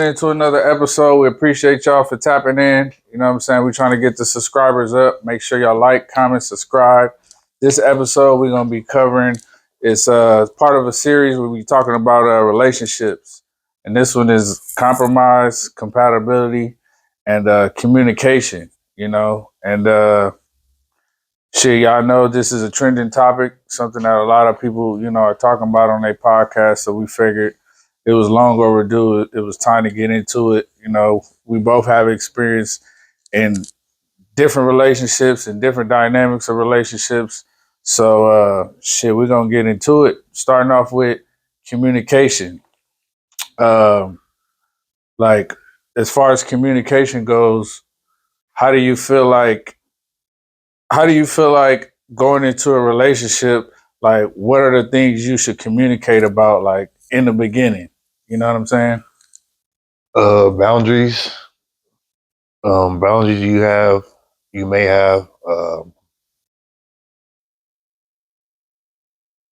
into another episode. We appreciate y'all for tapping in. You know what I'm saying? We're trying to get the subscribers up. Make sure y'all like, comment, subscribe. This episode we're gonna be covering is part of a series where we're talking about relationships. And this one is compromise, compatibility, and communication, you know. And shit, y'all know this is a trending topic, something that a lot of people, you know, are talking about on their podcast. So we figured it was long overdue. It was time to get into it. You know, we both have experience in different relationships and different dynamics of relationships. So shit, we're gonna get into it. Starting off with communication. Um, like as far as communication goes, how do you feel like going into a relationship, like what are the things you should communicate about like in the beginning? You know what I'm saying? Boundaries. Boundaries you may have.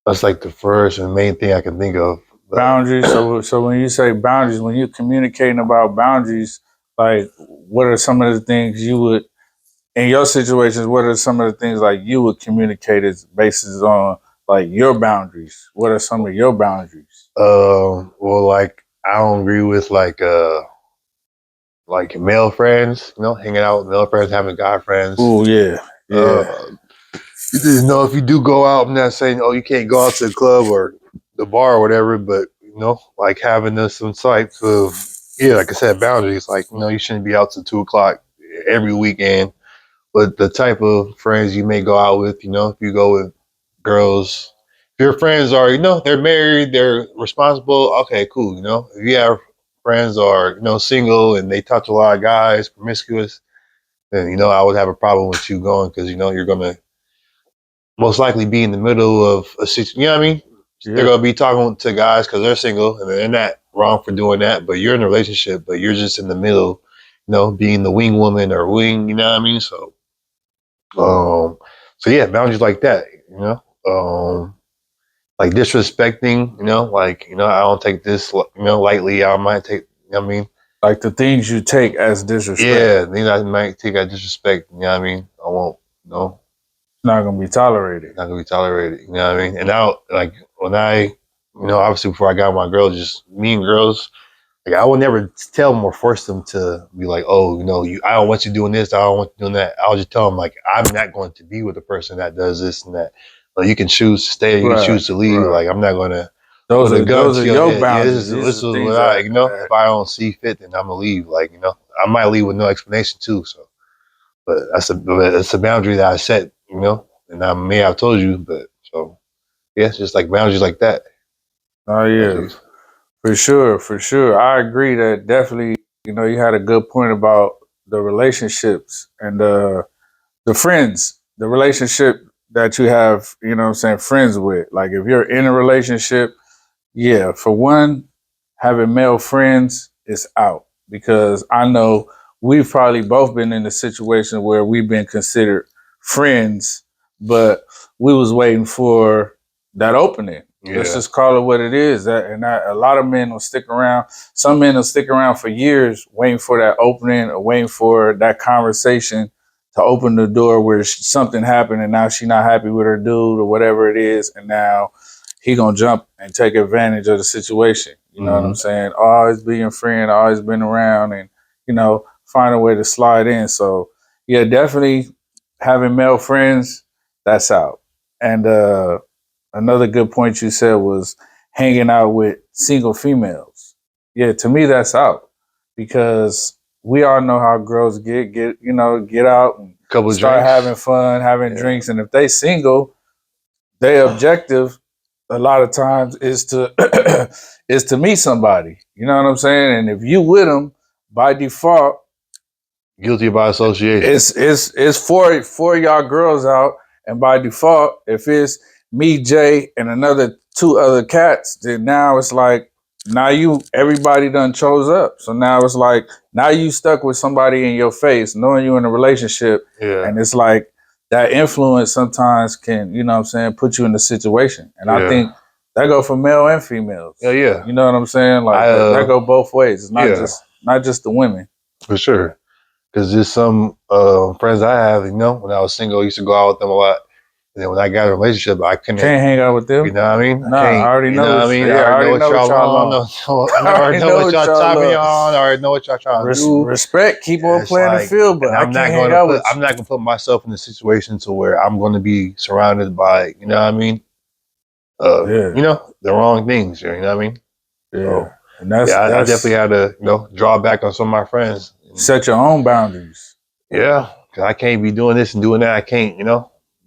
That's like the first and main thing I can think of. Boundaries. So when you say boundaries, when you're communicating about boundaries, like what are some of the things you would in your situations, what are some of the things like you would communicate as basis on like your boundaries? What are some of your boundaries? Well, like I don't agree with like male friends, hanging out with male friends, having guy friends. Oh yeah. You just know if you do go out, I'm not saying you can't go out to the club or the bar or whatever, but like having some types of like I said, boundaries. Like you shouldn't be out till 2:00 every weekend. But the type of friends you may go out with, if you go with girls, if your friends are, they're married, they're responsible, okay, cool, If you have friends are, single and they touch a lot of guys, promiscuous, then, I would have a problem with you going because, you're going to most likely be in the middle of a situation, you know what I mean? Yeah. They're going to be talking to guys because they're single and they're not wrong for doing that, but you're in a relationship, but you're just in the middle, being the wing woman or wing, you know what I mean? So yeah, boundaries like that, like disrespecting, I don't take this, lightly. I might take, I mean, like the things you take as disrespect. Yeah, things I might take as disrespect. You know what I mean? I won't. It's not gonna be tolerated. Not gonna be tolerated. You know what I mean? And now, like when I, obviously before I got my girl, just me and girls. Like I would never tell them or force them to be like, oh, I don't want you doing this, I don't want you doing that. I'll just tell them like, I'm not going to be with a person that does this and that. Like you can choose to stay, you can choose to leave. Right. Like I'm not going to. Those are your boundaries. This is what I, if I don't see fit, then I'm gonna leave. Like I might leave with no explanation too. So, but it's a boundary that I set, and I may have told you, but so yeah, it's just like boundaries like that. Oh yeah. For sure. I agree that definitely, you had a good point about the relationships and the friends, the relationship that you have, friends with. Like if you're in a relationship, yeah, for one, having male friends is out because I know we've probably both been in a situation where we've been considered friends, but we was waiting for that opening. Yeah. Let's just call it what it is. A lot of men will stick around. Some men will stick around for years waiting for that opening or waiting for that conversation to open the door where something happened and now she's not happy with her dude or whatever it is. And now he gonna jump and take advantage of the situation. You know what I'm saying? Always be your friend, always been around and, find a way to slide in. So yeah, definitely having male friends, that's out. And another good point you said was hanging out with single females. Yeah, to me that's out because we all know how girls get out and start having fun, having drinks, and if they single, their objective a lot of times is to is to meet somebody. You know what I'm saying? And if you with them, by default, guilty by association. It's four y'all girls out, and by default, if it's me, Jay, and another two other cats, then now it's like everybody done chose up. So now it's like now you stuck with somebody in your face, knowing you in a relationship, and it's like that influence sometimes can, put you in a situation. And I think That go for male and females. Yeah. You know what I'm saying? Like that go both ways. It's not just the women. For sure. Because there's some friends I have, when I was single, I used to go out with them a lot. And then when I got in a relationship, I couldn't. Can't hang out with them. You know what I mean? Nah, I already know. I already know what y'all on. I already know what y'all topping on. I already know what y'all trying to do. Respect, keep on playing the field, but I'm not going to put myself in a situation to where I'm going to be surrounded by, you know what I mean? The wrong things. You know what I mean? Yeah. So, and I definitely had to, draw back on some of my friends. Set your own boundaries. Yeah, because I can't be doing this and doing that. I can't,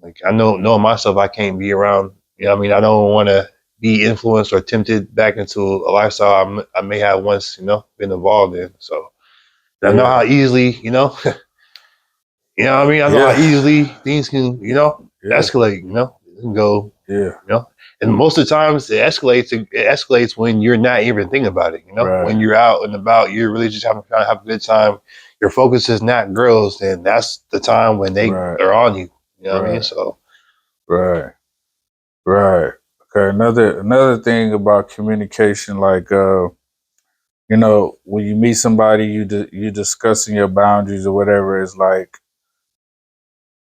like I knowing myself, I can't be around. You know what I mean? I don't want to be influenced or tempted back into a lifestyle I may have once, been involved in. So I know how easily, you know what I mean? I know how easily things can, escalate, it can go, and most of the times it escalates when you're not even thinking about it, when you're out and about, you're really just trying to have a good time. Your focus is not girls, then that's the time when they're on you. You know what I mean? So Right. Okay. Another thing about communication, like when you meet somebody, you discussing your boundaries or whatever. Is like,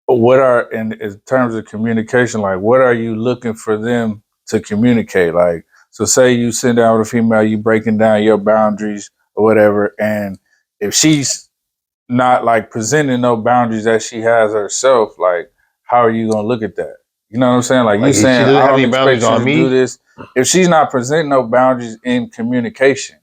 what are in terms of communication, like what are you looking for them to communicate? Like, so say you sit down with a female, you breaking down your boundaries or whatever, and if she's not like presenting no boundaries that she has herself, like how are you gonna look at that? You know what I'm saying? Like you saying, I don't expect you to do this. If she's not presenting no boundaries in communication,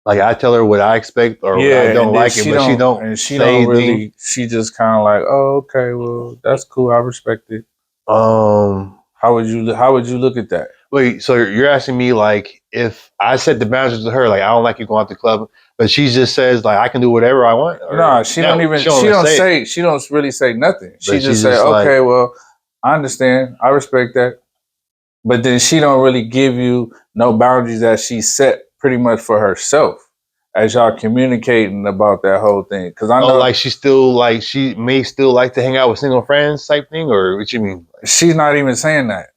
like I tell her what I expect or what I don't like it, but she don't. And she don't really. She just kind of like, oh, okay, well, that's cool. I respect it. How would you look at that? Wait, so you're asking me like if I set the boundaries to her, like I don't like you going out to the club, but she just says like I can do whatever I want. No, she don't even. She don't really say nothing. She just say, okay, well, I understand. I respect that. But then she don't really give you no boundaries that she set pretty much for herself as y'all communicating about that whole thing. Because I know, like she may still like to hang out with single friends type thing, or what you mean? She's not even saying that.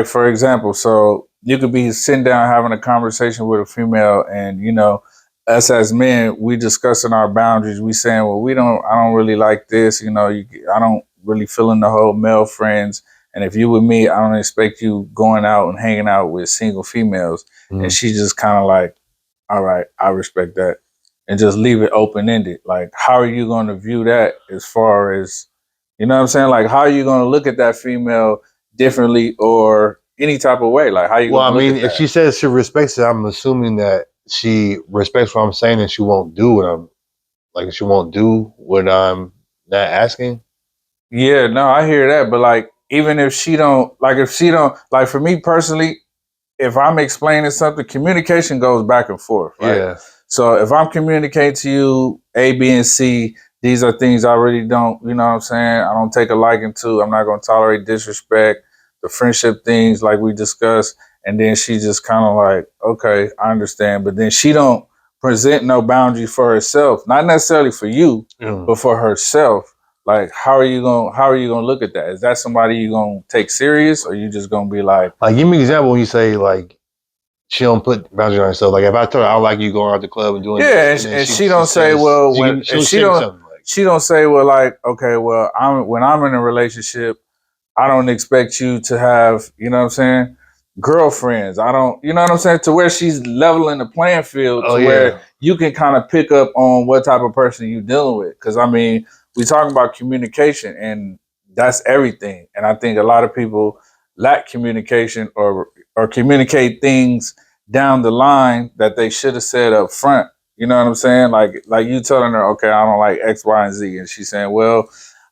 For example, so you could be sitting down having a conversation with a female, and us as men, we discussing our boundaries. We saying, well, I don't really like this. I don't really feel in the whole male friends. And if you with me, I don't expect you going out and hanging out with single females. Mm-hmm. And she just kind of like, all right, I respect that. And just leave it open-ended. Like, how are you going to view that as far as, you know what I'm saying? Like, how are you going to look at that female differently or any type of way? Like, how you going to look at that? If she says she respects it, I'm assuming that she respects what I'm saying and she won't do what I'm not asking. Yeah, no, I hear that. But like, even if she don't, like for me personally, if I'm explaining something, communication goes back and forth, right? Yeah. So if I'm communicating to you A, B, and C, these are things I really don't, you know what I'm saying? I don't take a liking to. I'm not going to tolerate disrespect, the friendship things like we discussed. And then she just kind of like, okay, I understand. But then she don't present no boundaries for herself, not necessarily for you, but for herself. Like, how are you gonna look at that? Is that somebody you gonna take serious, or you just gonna be like give me an example when you say like she don't put boundaries on herself. Like if I told her I don't like you going out the club and doing this, and she don't say, well, she don't say, well, like, okay, well, when I'm in a relationship, I don't expect you to have, you know what I'm saying, girlfriends. I don't, you know what I'm saying, to where she's leveling the playing field where you can kind of pick up on what type of person you're dealing with. Because I mean, we talking about communication, and that's everything. And I think a lot of people lack communication or communicate things down the line that they should have said up front. You know what I'm saying? Like you telling her, okay, I don't like X, Y, and Z, and she's saying, well,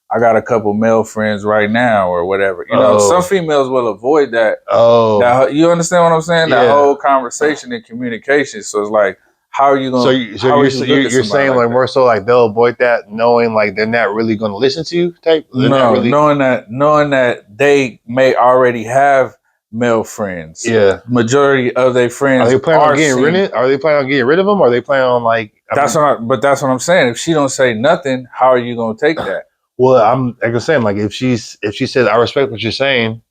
I got a couple male friends right now or whatever. You know, some females will avoid that. You understand what I'm saying? Yeah. That whole conversation and communication. So it's like, how are you going? So you're saying like more so like they'll avoid that, knowing like they're not really going to listen to you type. Knowing that they may already have male friends. Yeah, majority of their friends are they planning on getting rid of it? Are they planning on getting rid of them? Or are they planning on like? That's what I'm saying. If she don't say nothing, how are you going to take that? Well, I'm like I was saying, like if she says I respect what you're saying,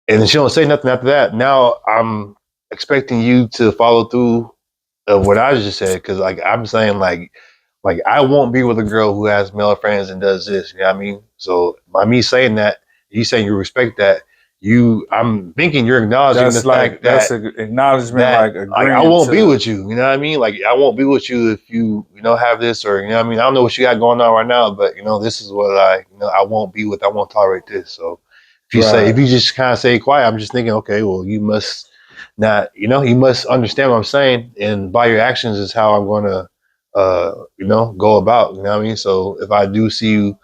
and then she don't say nothing after that. Now I'm expecting you to follow through of what I just said, because like I'm saying like I won't be with a girl who has male friends and does this. You know what I mean? So by me saying that, you saying you respect that, I'm thinking you're acknowledging the fact That's that an acknowledgement, that like like I agreeing won't be to. with you. You know what I mean? Like I won't be with you if you know have this, or you know what I mean. I don't know what you got going on right now, but you know this is what I won't be with. I won't tolerate this. So if Right. you just kind of say quiet, I'm just thinking, okay, well you must not, you must understand what I'm saying, and by your actions is how I'm going to go about. You know what I mean? So if I do see you,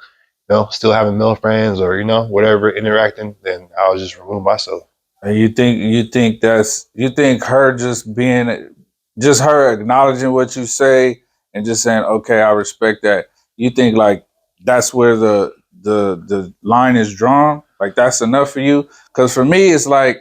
still having male friends or whatever interacting, then I'll just remove myself. And you think her just her acknowledging what you say and just saying, okay, I respect that. You think like that's where the line is drawn? Like that's enough for you? Because for me, it's like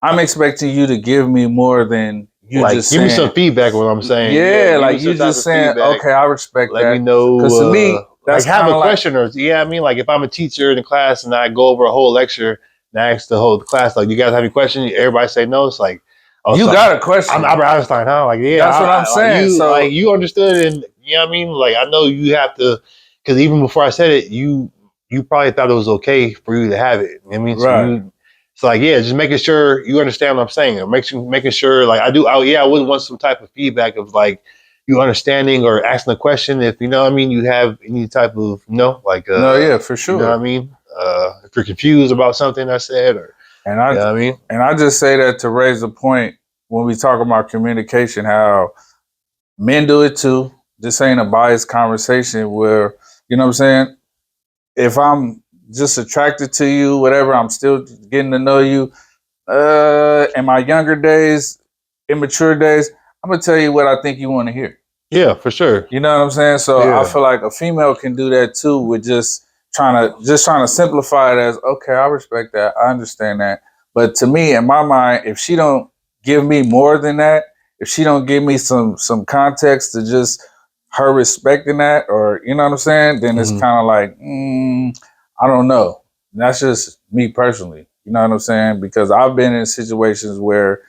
I'm expecting you to give me more than you Like, just give me some saying. feedback on what I'm saying. Yeah, Yeah, give me like you some type just of saying, feedback. okay, I respect Let me that. know, Because to me, like that's have kind a of like question, or yeah, I mean, like if I'm a teacher in the class and I go over a whole lecture and I ask the whole class, like, you guys have any questions? Everybody say no. It's like, oh, you so got a I'm question. Albert Einstein, huh? Like, yeah, That's what I'm saying. like So you understood, and you know what I mean. Like, I know you have to, because even before I said it, you probably thought it was okay for you to have it. You know what I mean, so right. it's like, yeah, just making sure you understand what I'm saying. Or making sure, like I would want some type of feedback of like you understanding or asking a question if what I mean you have any type of like No, yeah, for what I sure. mean if you're confused about something I said, or And I what I mean. and I just say that to raise the point when we talk about communication, how men do it too. This ain't a biased conversation where, you know what I'm saying? If I'm just attracted to you, whatever, I'm still getting to know you. In my younger days, immature days, I'm gonna tell you what I think you want to hear. Yeah, for sure. You know what I'm saying? So I Yeah. feel like a female can do that too with just trying to simplify it as okay, I respect that, I understand that. But to me, in my mind, if she don't give me more than that, if she don't give me some context to just her respecting that, or you know what I'm saying, then it's Hmm. kind of like I don't know. That's just me personally. You know what I'm saying? Because I've been in situations where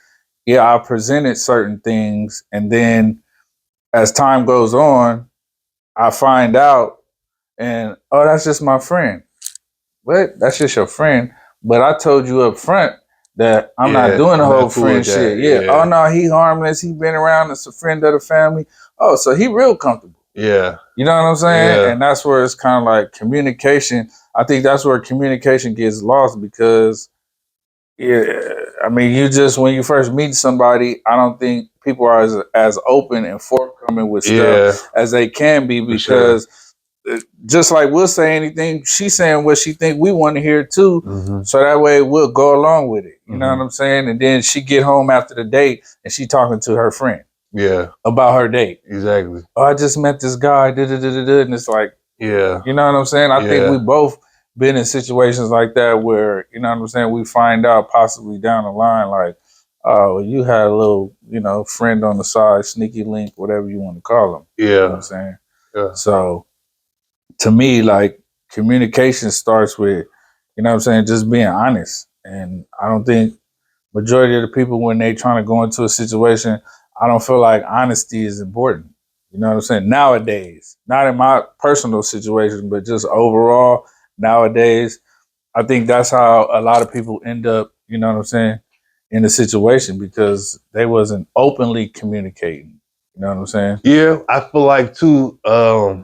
yeah, I presented certain things, and then as time goes on, I find out, and oh, that's just my friend. What? That's just your friend. But I told you up front that I'm not Yeah, doing the I'm whole not cool friend with shit. that. Yeah. Oh Yeah. no, he harmless. He been around. It's a friend of the family. Oh, so he real comfortable. Yeah. You know what I'm saying? Yeah. And that's where it's kind of like communication. I think that's where communication gets lost because yeah, I mean, you just when you first meet somebody, I don't think people are as open and forthcoming with stuff Yeah, as they can be for sure. because just like we'll say anything, she's saying what she think we want to hear too, Hmm. so that way we'll go along with it. You know what Hmm. I'm saying? And then she get home after the date and she talking to her friend Yeah, about her date. exactly. Oh, I just met this guy, and it's like Yeah. you know what I'm saying? I think we Yeah. both been in situations like that where, you know what I'm saying, we find out possibly down the line, like, oh, you had a little, friend on the side, sneaky link, whatever you want to call them. You know what I'm Yeah. saying? Yeah. So to me, like communication starts with, you know what I'm saying, just being honest. And I don't think majority of the people when they trying to go into a situation, I don't feel like honesty is important. You know what I'm saying? Nowadays, not in my personal situation, but just overall nowadays, I think that's how a lot of people end up, you know what I'm saying, in a situation because they wasn't openly communicating. You know what I'm saying? Yeah, I feel like too, I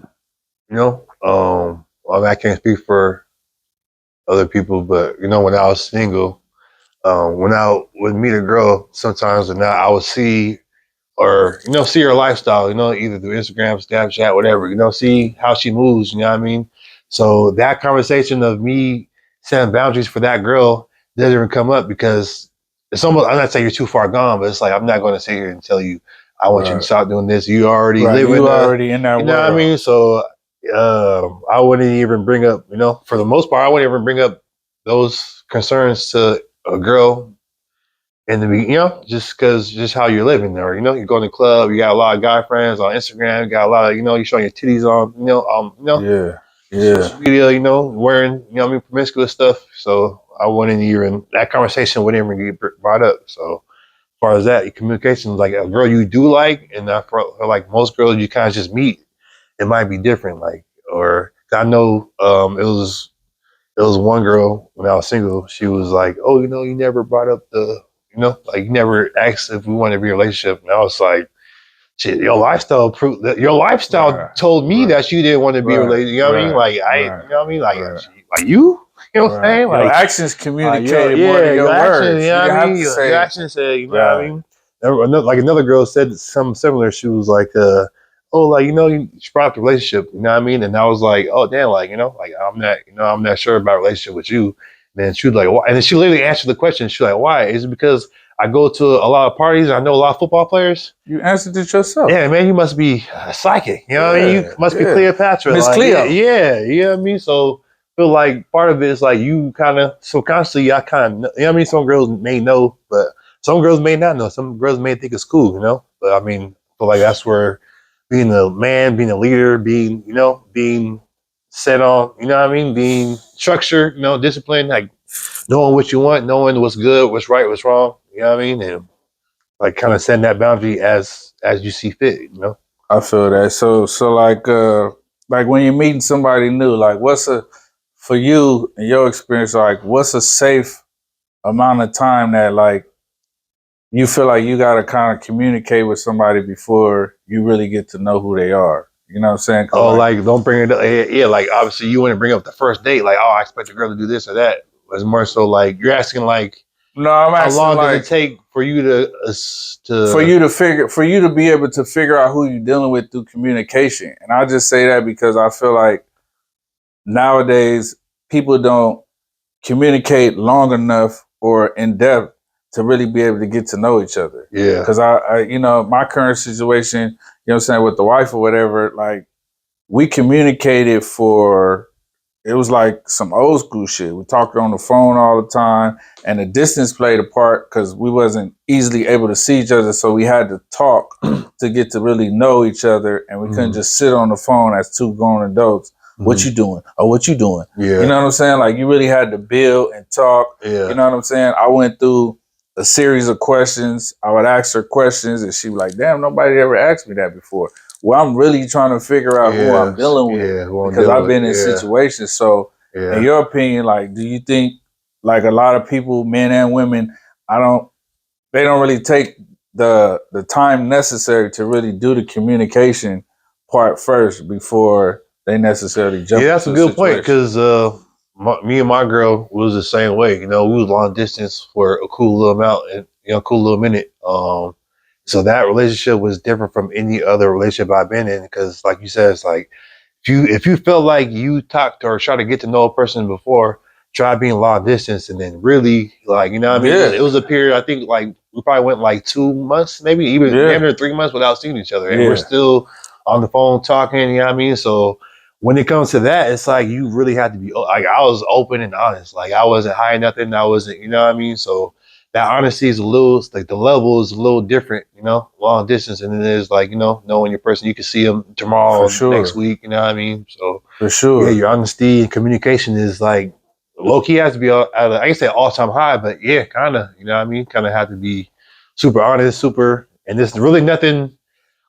mean, I can't speak for other people, but when I was single, when I would meet a girl sometimes and I would see or see her lifestyle, either through Instagram, Snapchat, whatever, see how she moves, you know what I mean? So that conversation of me setting boundaries for that girl doesn't even come up because it's almost, I'm not saying you're too far gone, but it's like I'm not going to sit here and tell you I want you to Right. stop doing this. You already Right. live in You the, already in that you know what I world. mean? So I wouldn't even bring up, for the most part, I wouldn't even bring up those concerns to a girl in the just because just how you're living there. You go to the club, you got a lot of guy friends on Instagram, you got a lot of, you're showing your titties on, Yeah. social Yeah. media, wearing, promiscuous stuff. So I wouldn't even, that conversation wouldn't even get brought up. So as far as that, communication is like a girl you do like, and I feel like most girls you kind of just meet, it might be different. Like, or I know it was one girl when I was single. She was like, "Oh, you never brought up the, like you never asked if we wanted to be in a relationship." And I was like, "Shit, your lifestyle proved that your lifestyle Right. told me Right. that you didn't want to be in a Right. relationship." You know what I mean? Right. Like Right. you know what I mean? Like, Right. like you know what I'm Right. saying? Your Like, actions communicated more than your your action. You words. know You what didn't I have mean? to Your say action said, you know what I right. mean? Like another girl said something similar. She was like, "Oh, like she brought up the relationship." You know what I mean? And I was like, "Oh, damn, like like I'm not sure about a relationship with you." And then she was like, "Why?" And then she literally answered the question. She's like, "Why? Is it because I go to a lot of parties and I know a lot of football players?" You answered it yourself. Yeah, man, you must be psychic. You know what I mean? You must be Yeah. Cleopatra. Miss Like, Cleo. you know what I mean? So I feel like part of it is like you kind of subconsciously, I kind of, you know what I mean? Some girls may know, but some girls may not know. Some girls may think it's cool, But I mean, I feel like that's where being a man, being a leader, being set on, you know what I mean? Being structured, disciplined, like knowing what you want, knowing what's good, what's right, what's wrong, you know what I mean? And like kind of setting that boundary as you see fit. I feel that. So like when you're meeting somebody new, like for you in your experience, like what's a safe amount of time that like you feel like you gotta kind of communicate with somebody before you really get to know who they are. You know what I'm saying? Cause Oh, like like don't bring it up. Yeah, like obviously you wouldn't bring up the first date, like, oh, I expect a girl to do this or that. It's more so like you're asking like no, I'm how asking long does it like take for you to for you to be able to figure out who you're dealing with through communication. And I just say that because I feel like nowadays people don't communicate long enough or in depth to really be able to get to know each other. yeah. Because my current situation, you know what I'm saying, with the wife or whatever, like we communicated for it was like some old school shit. We talked on the phone all the time, and the distance played a part because we wasn't easily able to see each other, so we had to talk to get to really know each other, and we couldn't just sit on the phone as two grown adults. What you doing? Oh, what you doing? Yeah. You know what I'm saying? Like you really had to build and talk. Yeah. You know what I'm saying? I went through a series of questions. I would ask her questions, and she was like, "Damn, nobody ever asked me that before." Well, I'm really trying to figure out who I'm dealing with because I've been in situations. So, in your opinion, like, do you think like a lot of people, men and women, they don't really take the time necessary to really do the communication part first before they necessarily jump Yeah, that's a into a good point situation? because me and my girl was the same way. We was long distance for a cool little amount and cool little minute. So that relationship was different from any other relationship I've been in because, like you said, it's like if you felt like you talked or tried to get to know a person before, try being long distance and then really like what I mean. Yeah, It was a period. I think like we probably went like 2 months, maybe even yeah, maybe 3 months without seeing each other, and we're yeah. still on the phone talking. You know what I mean? So when it comes to that, it's like you really have to be like I was open and honest. Like I wasn't hiding nothing. I wasn't, you know what I mean? So that honesty is a little like the level is a little different, long distance, and then there's like knowing your person. You can see them For tomorrow, next sure, week. You know what I mean? So for yeah, sure. your honesty and communication is like low key has to be at I can say all time high, but yeah, kind of. You know what I mean? Kind of have to be super honest, super, and there's really nothing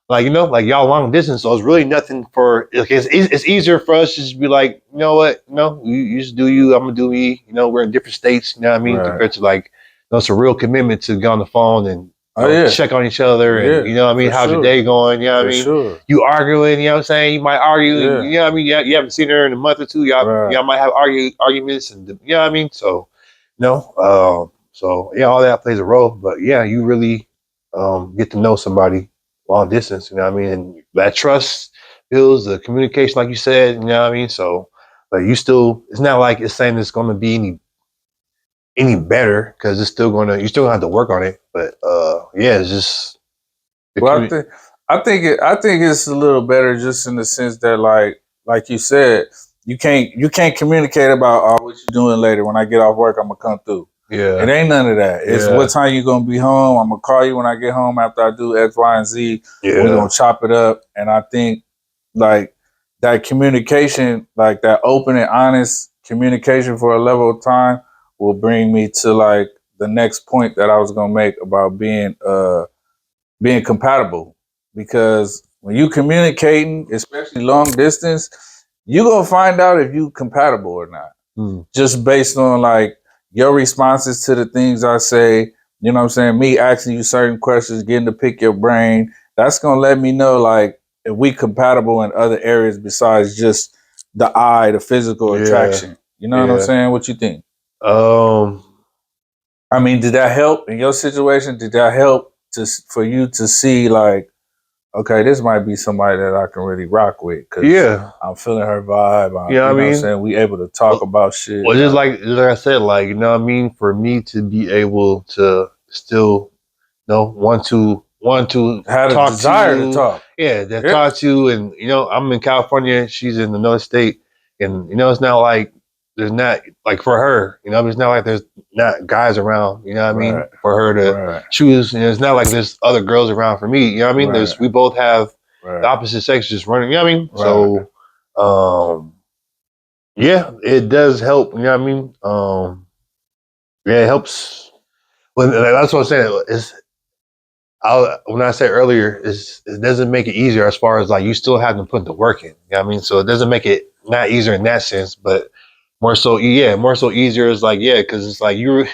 like like y'all long distance, so it's really nothing for. Like, it's easier for us to just be like, you know what, you just do you, I'm gonna do me. We're in different states. You know what I mean? Right. Compared to like, it's a real commitment to get on the phone and Oh yeah, check on each other and yeah. you know what I mean. For How's your sure, day going? You know what I for mean. sure. You arguing, you know what I'm saying? You might argue, and Yeah. you know what I mean. You haven't seen her in a month or two. Right. Y'all might have arguments, and you know what I mean. So, so yeah, all that plays a role. But yeah, you really get to know somebody long distance. You know what I mean, and that trust builds the communication, like you said. You know what I mean. So, but you still, it's not like it's saying it's going to be any better because it's still you still gonna have to work on it. But yeah, it's just the Well, I think it's a little better just in the sense that like you said, you can't communicate about what you doing later. When I get off work, I'm gonna come through. It yeah, ain't none of that. It's yeah, what time you gonna be home. I'm gonna call you when I get home after I do X, Y, and Z. And we yeah, gonna chop it up. And I think like that communication, like that open and honest communication for a level of time will bring me to like the next point that I was gonna make about being compatible. Because when you communicating, especially long distance, you gonna find out if you compatible or not. Mm. Just based on like your responses to the things I say, you know what I'm saying? Me asking you certain questions, getting to pick your brain, that's gonna let me know like if we compatible in other areas besides just the eye, the physical Yeah. attraction. You know what I'm Yeah. saying? What you think? Um. I mean, did that help in your situation? Did that help for you to see like, okay, this might be somebody that I can really rock with because Yeah. I'm feeling her vibe. You know what You I know what I'm mean? saying? We able to talk Well, about shit. well, just like I said, like, you know what I mean? For me to be able to still, you know, want to Had a talk to desire to you, talk. yeah, that Yeah. talk to you, and you know, I'm in California, she's in another state, and you know, it's not like there's not like for her, you know, it's not like there's not guys around, you know what I mean, Right. for her to Right. choose, and it's not like there's other girls around for me, you know what I mean? Right. We both have the Right. opposite sex just running, you know what I mean? Right. So, yeah, it does help. You know what I mean? Yeah, it helps. When that's what I'm saying. When I said earlier, it doesn't make it easier as far as like you still have to put the work in. You know what I mean? So it doesn't make it not easier in that sense, but more so, yeah, more so easier is like, yeah, because it's like you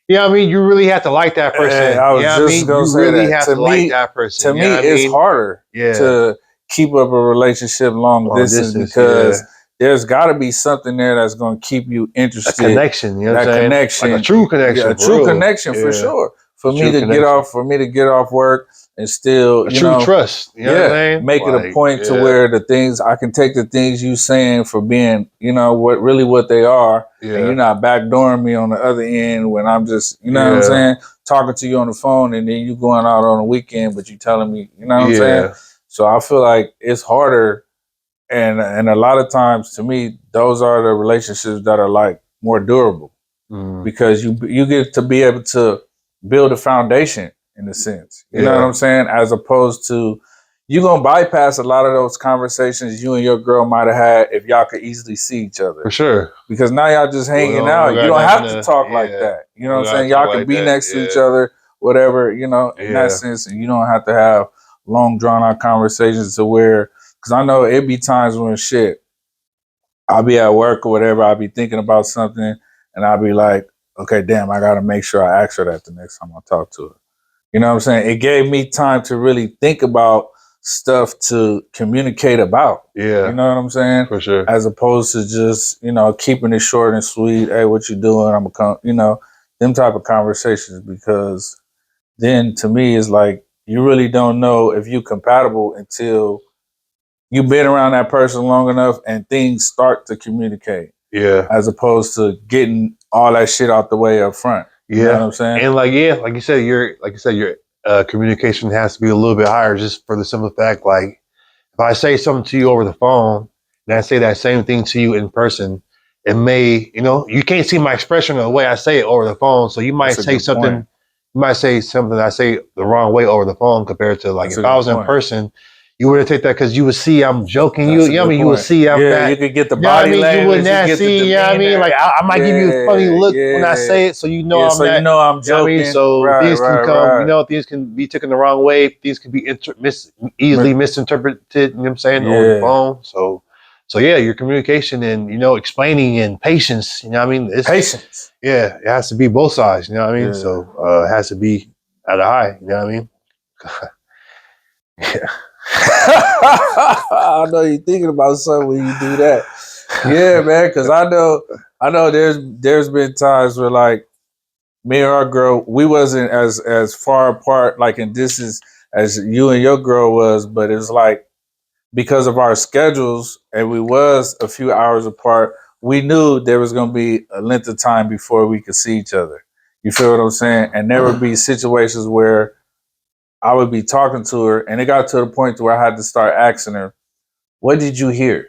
know what I mean? You really have to like that Hey, person. I You know was what I just mean? gonna You say really that. have to like that person. To You know me, what I it's mean? harder Yeah. to keep up a relationship long Long distance distance, yeah. because there's got to be something there that's gonna keep you A interested. connection, you know what I'm That saying? Like a connection, true yeah, a connection for true real. connection for Yeah. sure. True connection. For me to get off work and still, A you true know, trust. You know what I'm yeah, saying? make it a Like, point to yeah, where the things I can take the things you saying for being, you know, what they are, and you're yeah, not backdooring me on the other end when I'm just, you know what I'm yeah, saying, talking to you on the phone and then you going out on the weekend, but you telling me, you know what I'm saying. yeah. So I feel like it's harder, and a lot of times to me, those are the relationships that are like more durable Mm, because you get to be able to build a foundation in a sense. You know what yeah, I'm saying? As opposed to you gonna bypass a lot of those conversations you and your girl might have had if y'all could easily see each for other. sure. Because now y'all just hanging We out. You got don't nothing have to to, talk like yeah. that. You know what We I'm gotta saying? talk Y'all can like be that. next to each Yeah, other, whatever, you know, in that yeah, sense. And you don't have to have long drawn out conversations to where because I know it be times when shit I'll be at work or whatever, I'll be thinking about something and I'll be like, okay, damn, I gotta make sure I ask her that the next time I talk to her. You know what I'm saying? It gave me time to really think about stuff to communicate about. You yeah, know what I'm saying? for sure. As opposed to just, you know, keeping it short and sweet. Hey, what you doing? I'm a you know, them type of conversations because then to me it's like you really don't know if you compatible until you've been around that person long enough and things start to communicate Yeah, as opposed to getting all that shit out the way up front. You know what yeah. I'm saying? And like, yeah, like you said, your communication has to be a little bit higher just for the simple fact, like, if I say something to you over the phone and I say that same thing to you in person, it may, you know, you can't see my expression of the way I say it over the phone. So That's a good point. you might say something I say the wrong way over the phone compared to like That's a if I good was in point. person, you wouldn't take that because you would see I'm joking. That's a You know what I good mean? You would point. see I'm Yeah, not, you could get the you know what I body mean? You would language, you not get the see, you know what I mean? Like demeanor. I might give you a funny Yeah, look when I yeah. say it. So you know Yeah, I'm so you not, know I'm you know what I mean? joking. So Right, things can right, come, you right. know, things can be taken the wrong way. Things can be easily misinterpreted, you know what I'm saying, over the Yeah. phone. So yeah, your communication and, you know, explaining and patience, you know what I mean? Patience. Yeah, it has to be both sides, you know what I mean? Yeah. So it has to be at a high, you know what I mean? Yeah. I know you're thinking about something when you do that. Yeah, man, because I know there's been times where like me and our girl, we wasn't as far apart like in distance as you and your girl was, but it's like because of our schedules and we was a few hours apart, we knew there was gonna be a length of time before we could see each other. You feel what I'm saying? And there would be situations where I would be talking to her and it got to the point where I had to start asking her, what did you hear?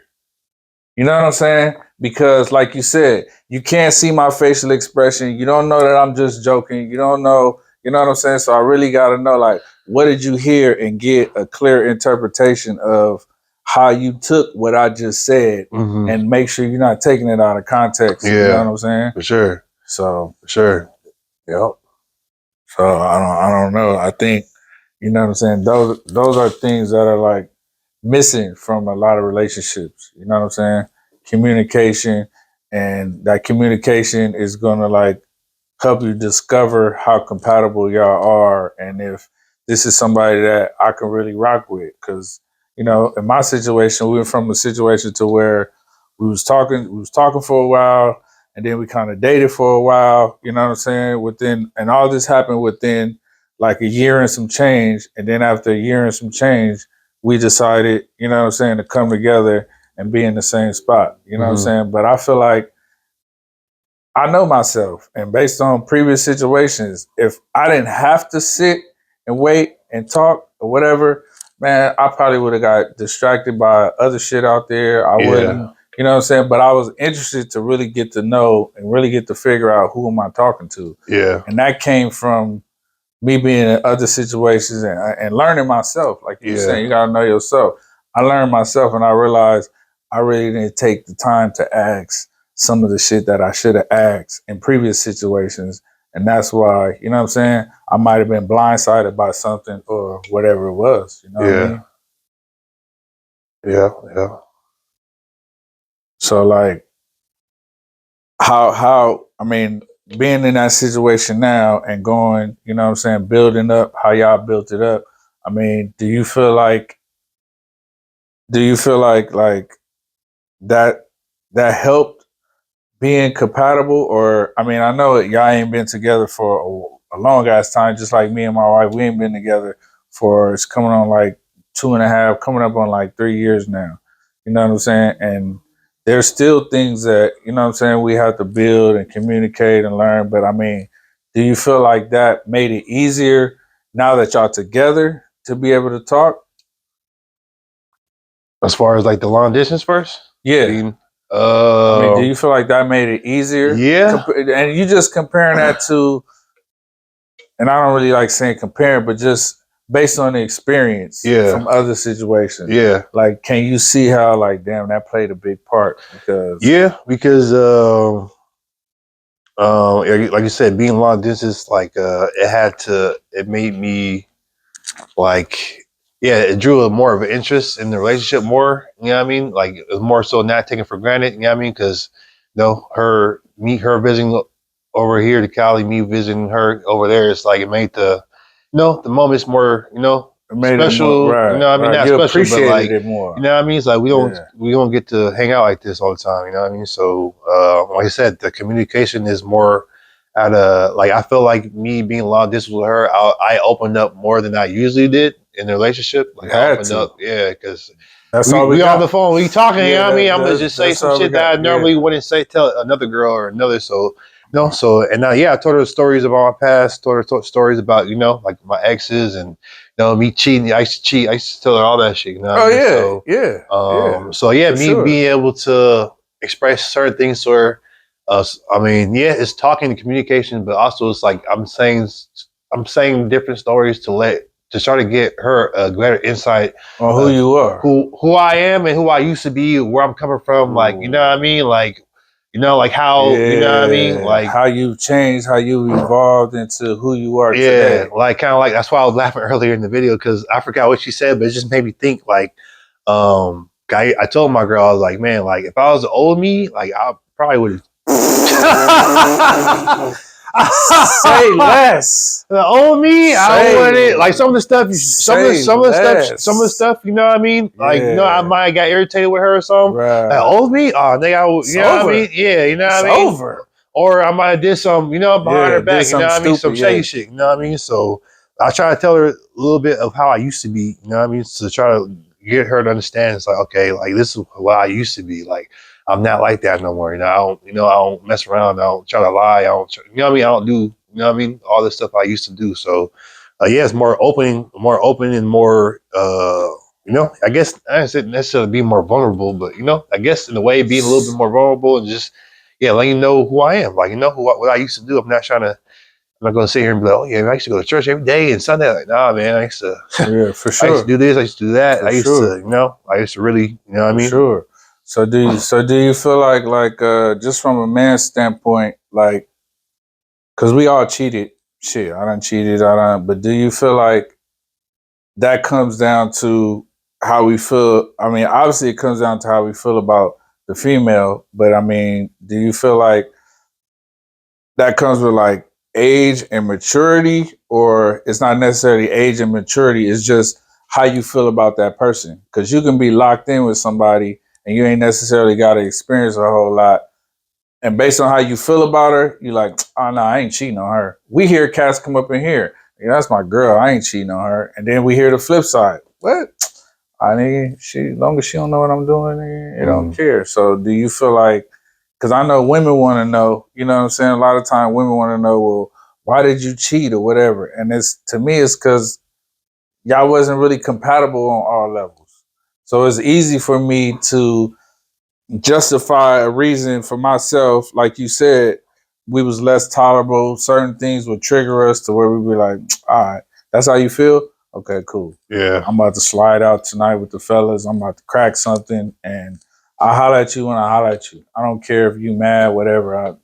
You know what I'm saying? Because, like you said, you can't see my facial expression. You don't know that I'm just joking. You don't know, you know what I'm saying? So I really got to know, like, what did you hear and get a clear interpretation of how you took what I just said Hmm. and make sure you're not taking it out of context. You know Yeah, what I'm saying? for sure. So Sure. Yep. so I don't know. I think, you know what I'm saying, those are things that are like missing from a lot of relationships. You know what I'm saying? Communication, and that communication is gonna like help you discover how compatible y'all are, and if this is somebody that I can really rock with. Because, you know, in my situation, we went from a situation to where we was talking for a while, and then we kind of dated for a while. You know what I'm saying? Within, and all this happened within like a year and some change, and then after a year and some change, we decided, you know what I'm saying, to come together and be in the same spot. You know what I'm Mm-hmm. saying? But I feel like I know myself, and based on previous situations, if I didn't have to sit and wait and talk or whatever, man, I probably would have got distracted by other shit out there. I Yeah. wouldn't, you know what I'm saying? But I was interested to really get to know and really get to figure out who am I talking to. Yeah. And that came from me being in other situations, and learning myself. Like you were Yeah. saying, you gotta know yourself. I learned myself, and I realized I really didn't take the time to ask some of the shit that I should have asked in previous situations. And that's why, you know what I'm saying, I might have been blindsided by something or whatever it was. You know what I Yeah. mean? Yeah. Yeah. So like how I mean, being in that situation now and going, you know what I'm saying, building up how y'all built it up. I mean, do you feel like that that helped being compatible? Or I mean, I know y'all ain't been together for a long ass time, just like me and my wife. We ain't been together for, it's coming on like 2.5, coming up on like 3 years now. You know what I'm saying? And there's still things that, you know what I'm saying, we have to build and communicate and learn. But I mean, do you feel like that made it easier now that y'all together to be able to talk? As far as like the long distance first, Yeah. being, I mean, do you feel like that made it easier? yeah, And you just comparing that to, and I don't really like saying comparing, but just based on the experience yeah, from other situations, yeah, like, can you see how, like, damn, that played a big part? Because, yeah, because like you said, being long distance, like it made me like, yeah, it drew a more of an interest in the relationship more. You know what I mean? Like it was more so not taken for granted. You know what I mean? Because her visiting over here to Cali, me visiting her over there, it's like it made the moments more, it made it more, special. You right, know what I mean? right. Not You special, but appreciated like, it more. you know what I mean? It's like Yeah. we don't get to hang out like this all the time. You know what I mean? So like I said, the communication is more at a, like, I feel like me being long distance with her, I opened up more than I usually did in the relationship. You Like I had opened to. up, yeah, because That's all we we on the got. phone, we talking. You Yeah, know what I mean? I'm gonna just say that's some all we shit that I got. normally Yeah. wouldn't say tell another girl or another. So so and now, yeah, I told her stories about my past. Told her stories about, like my exes and, me cheating. I used to cheat. I used to tell her all that shit. You know what I Oh, mean? yeah, So yeah, yeah, so yeah, for me sure. being able to express certain things to her. I mean, yeah, it's talking and communication, but also it's like I'm saying different stories to try to get her a greater insight On who of you are. who I am and who I used to be, where I'm coming from. Like, you know what I Ooh. mean? Like, like how, you know what I mean? Yeah, Like, how you changed, how you evolved into who you are yeah, today. like kind of like, that's why I was laughing earlier in the video because I forgot what she said, but it just made me think like, I told my girl, I was like, man, like if I was the old me, like I probably would have. Say less. The old me, I Say wouldn't like some of the stuff, say some of the less. stuff. You know what I mean? Like, I Yeah, might have got irritated with her or something. Like right. old me, oh, nigga, It's you know what I mean? over. Yeah, you know It's what I mean? over. Or I might have did some, behind her Yeah, did back. You know something what I mean? Some stupid. shady Yeah, shit. You know what I mean? So I try to tell her a little bit of how I used to be. You know what I mean? To try to get her to understand. It's like, okay, like this is what I used to be. Like I'm not like that no more. I don't mess around. I don't try to lie. I don't. You know what I mean? I don't do. You know what I mean? All this stuff I used to do. So yeah, it's more open, and more. I guess I didn't say necessarily be more vulnerable, but I guess in a way being a little bit more vulnerable and just, yeah, letting you know who I am. Like, what I used to do. I'm not gonna sit here and be like, oh yeah, I used to go to church every day and Sunday. Like, nah, man, I used to yeah, for I used to sure, do this, I used to do that. for sure, I used to really, you know what I for mean? sure. So do you feel like just from a man's standpoint, like Because we all cheated. Shit, I done cheated. I done. But do you feel like that comes down to how we feel? I mean, obviously, it comes down to how we feel about the female. But I mean, do you feel like that comes with like age and maturity, or it's not necessarily age and maturity? It's just how you feel about that person. Because you can be locked in with somebody and you ain't necessarily got to experience a whole lot. And based on how you feel about her, you like, oh no, I ain't cheating on her. We hear cats come up in here. Yeah, that's my girl. I ain't cheating on her. And then we hear the flip side. What? I mean, as long as she don't know what I'm doing, it don't care. So do you feel like, because I know women want to know, you know what I'm saying? A lot of time women want to know, well, why did you cheat or whatever? And it's, to me, it's because y'all wasn't really compatible on all levels. So it's easy for me to justify a reason for myself, like you said, we was less tolerable. Certain things would trigger us to where we'd be like, all right, that's how you feel? Okay, cool. Yeah. I'm about to slide out tonight with the fellas. I'm about to crack something and I'll holler at you when I holler at you. I don't care if you mad, whatever.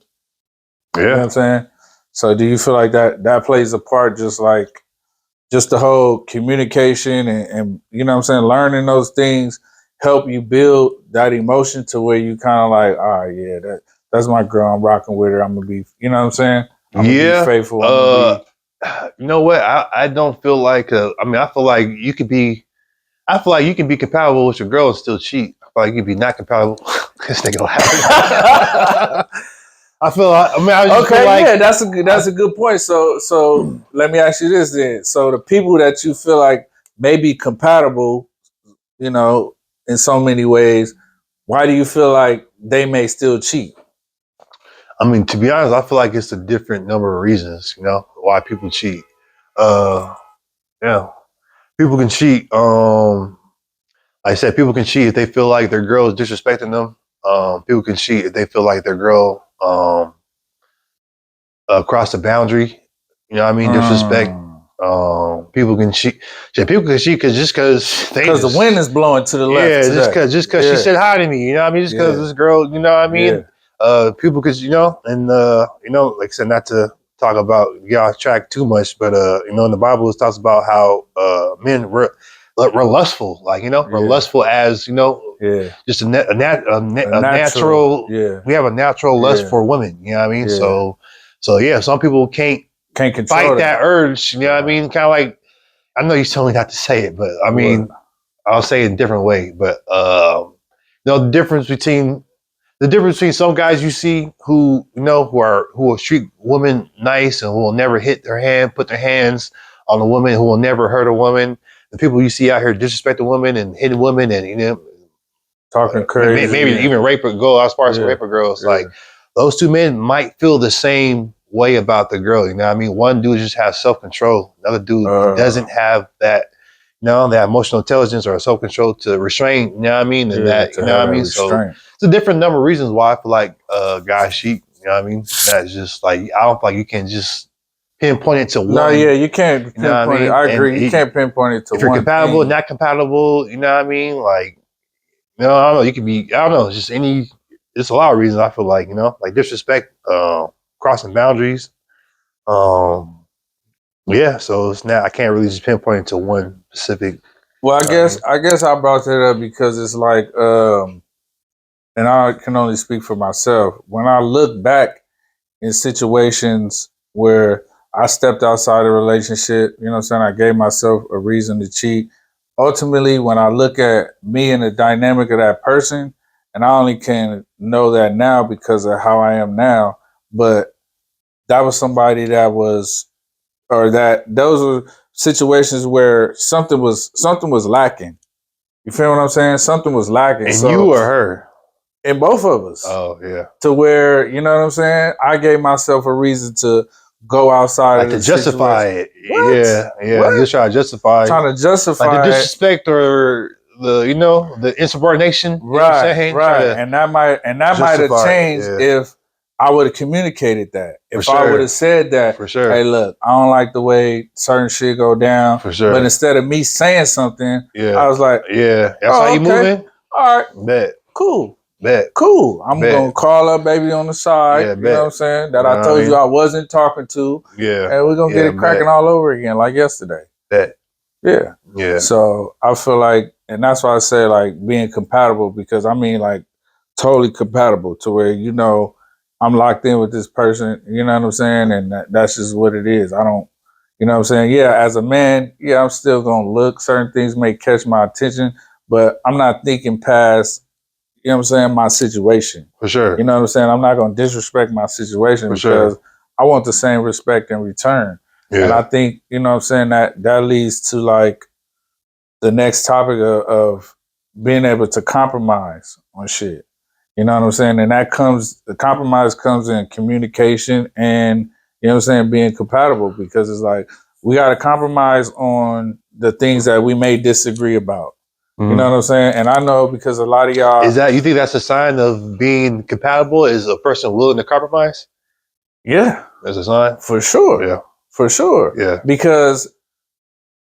You know what I'm saying? So do you feel like that plays a part, just the whole communication and you know what I'm saying, learning those things help you build that emotion to where you kind of like, all right, yeah, that's my girl. I'm rocking with her. I'm gonna be, you know what I'm saying? I'm gonna be faithful. I'm gonna be. You know what? I don't feel like. I mean, I feel like you could be. I feel like you can be compatible with your girl and still cheat. I feel like you could be not compatible. This nigga laughing. I feel like. I mean, I just Okay, feel like, yeah, that's a good point. So let me ask you this then. So the people that you feel like may be compatible, you know, in so many ways, why do you feel like they may still cheat? I mean, to be honest, I feel like it's a different number of reasons, you know, why people cheat. Yeah, people can cheat. Like I said, people can cheat if they feel like their girl is disrespecting them. People can cheat if they feel like their girl crossed the boundary. You know what I mean? Disrespect. People can cheat. Yeah, people can cheat Because the wind is blowing to the left yeah, today. just cause she said hi to me. You know what I mean? Just cause this girl, you know what I mean? People could, you know, and you know, like I said, not to talk about get off track too much, but you know, in the Bible it talks about how men were lustful, like, you know, we're lustful as, you know, just a natural. We have a natural lust for women. You know what I mean? So yeah, some people can't control fight that urge. You know what I mean? Kind of like, I know you told me not to say it, but I mean, I'll say it a different way. But you know, the difference between some guys you see who, you know, who will treat women nice and who will never put their hands on a woman, who will never hurt a woman. The people you see out here disrespecting women and hitting women and, you know, talking crazy, maybe even rape a girl. As far as rape a girl, it's like those two men might feel the same way about the girl. You know what I mean? One dude just has self-control. Another dude doesn't have that, you know, that emotional intelligence or self-control to restrain. You know what I mean? And that, you know what I mean? So it's a different number of reasons why I feel like guys cheat. You know what I mean? That's just like, I don't feel like you can just pinpoint it to one. No, yeah, you can't pinpoint you know what I mean? I agree. You can't pinpoint it to one. If you're compatible, not compatible, you know what I mean? Like, no, I don't know. You could be, I don't know, just any, there's a lot of reasons I feel like, you know, like disrespect, crossing boundaries. Yeah, so it's not, I can't really just pinpoint it to one specific. Well, I guess I brought that up because it's like, and I can only speak for myself. When I look back in situations where I stepped outside a relationship, you know what I'm saying? I gave myself a reason to cheat. Ultimately, when I look at me and the dynamic of that person, and I only can know that now because of how I am now, but that was somebody that was, or that those were situations where something was lacking. You feel what I'm saying? Something was lacking. And you or her? In both of us. Oh, yeah. To where, you know what I'm saying? I gave myself a reason to go outside like of the to justify it. What? Yeah. What? You're trying to justify. Trying to justify like the disrespect or the, you know, the insubordination. You know what I'm saying? Right. And that might have changed if I would have communicated that. If I would have said that, hey, look, I don't like the way certain shit go down. For sure. But instead of me saying something, I was like, that's how you moving? All right. Bet. Cool. Bet. Cool. I'm Bet. gonna call up baby on the side. Yeah, You know what I'm bet. saying? That You know I what I told you mean? I wasn't talking to. Yeah. And we're gonna get it cracking all over again like yesterday. Bet. Yeah. Yeah. So I feel like, and that's why I say like being compatible, because I mean like totally compatible to where, you know, I'm locked in with this person, you know what I'm saying? And that's just what it is. I don't, you know what I'm saying? Yeah, as a man, yeah, I'm still gonna look. Certain things may catch my attention, but I'm not thinking past, you know what I'm saying, my situation. For sure. You know what I'm saying? I'm not gonna disrespect my situation For because sure. I want the same respect in return. Yeah. And I think, you know what I'm saying, that leads to like the next topic of being able to compromise on shit. You know what I'm saying? And the compromise comes in communication and, you know what I'm saying, being compatible, because it's like we got to compromise on the things that we may disagree about. You know what I'm saying? And I know because a lot of y'all. Is that, you think that's a sign of being compatible? Is a person willing to compromise? Yeah. That's a sign? For sure. Yeah. For sure. Yeah. Because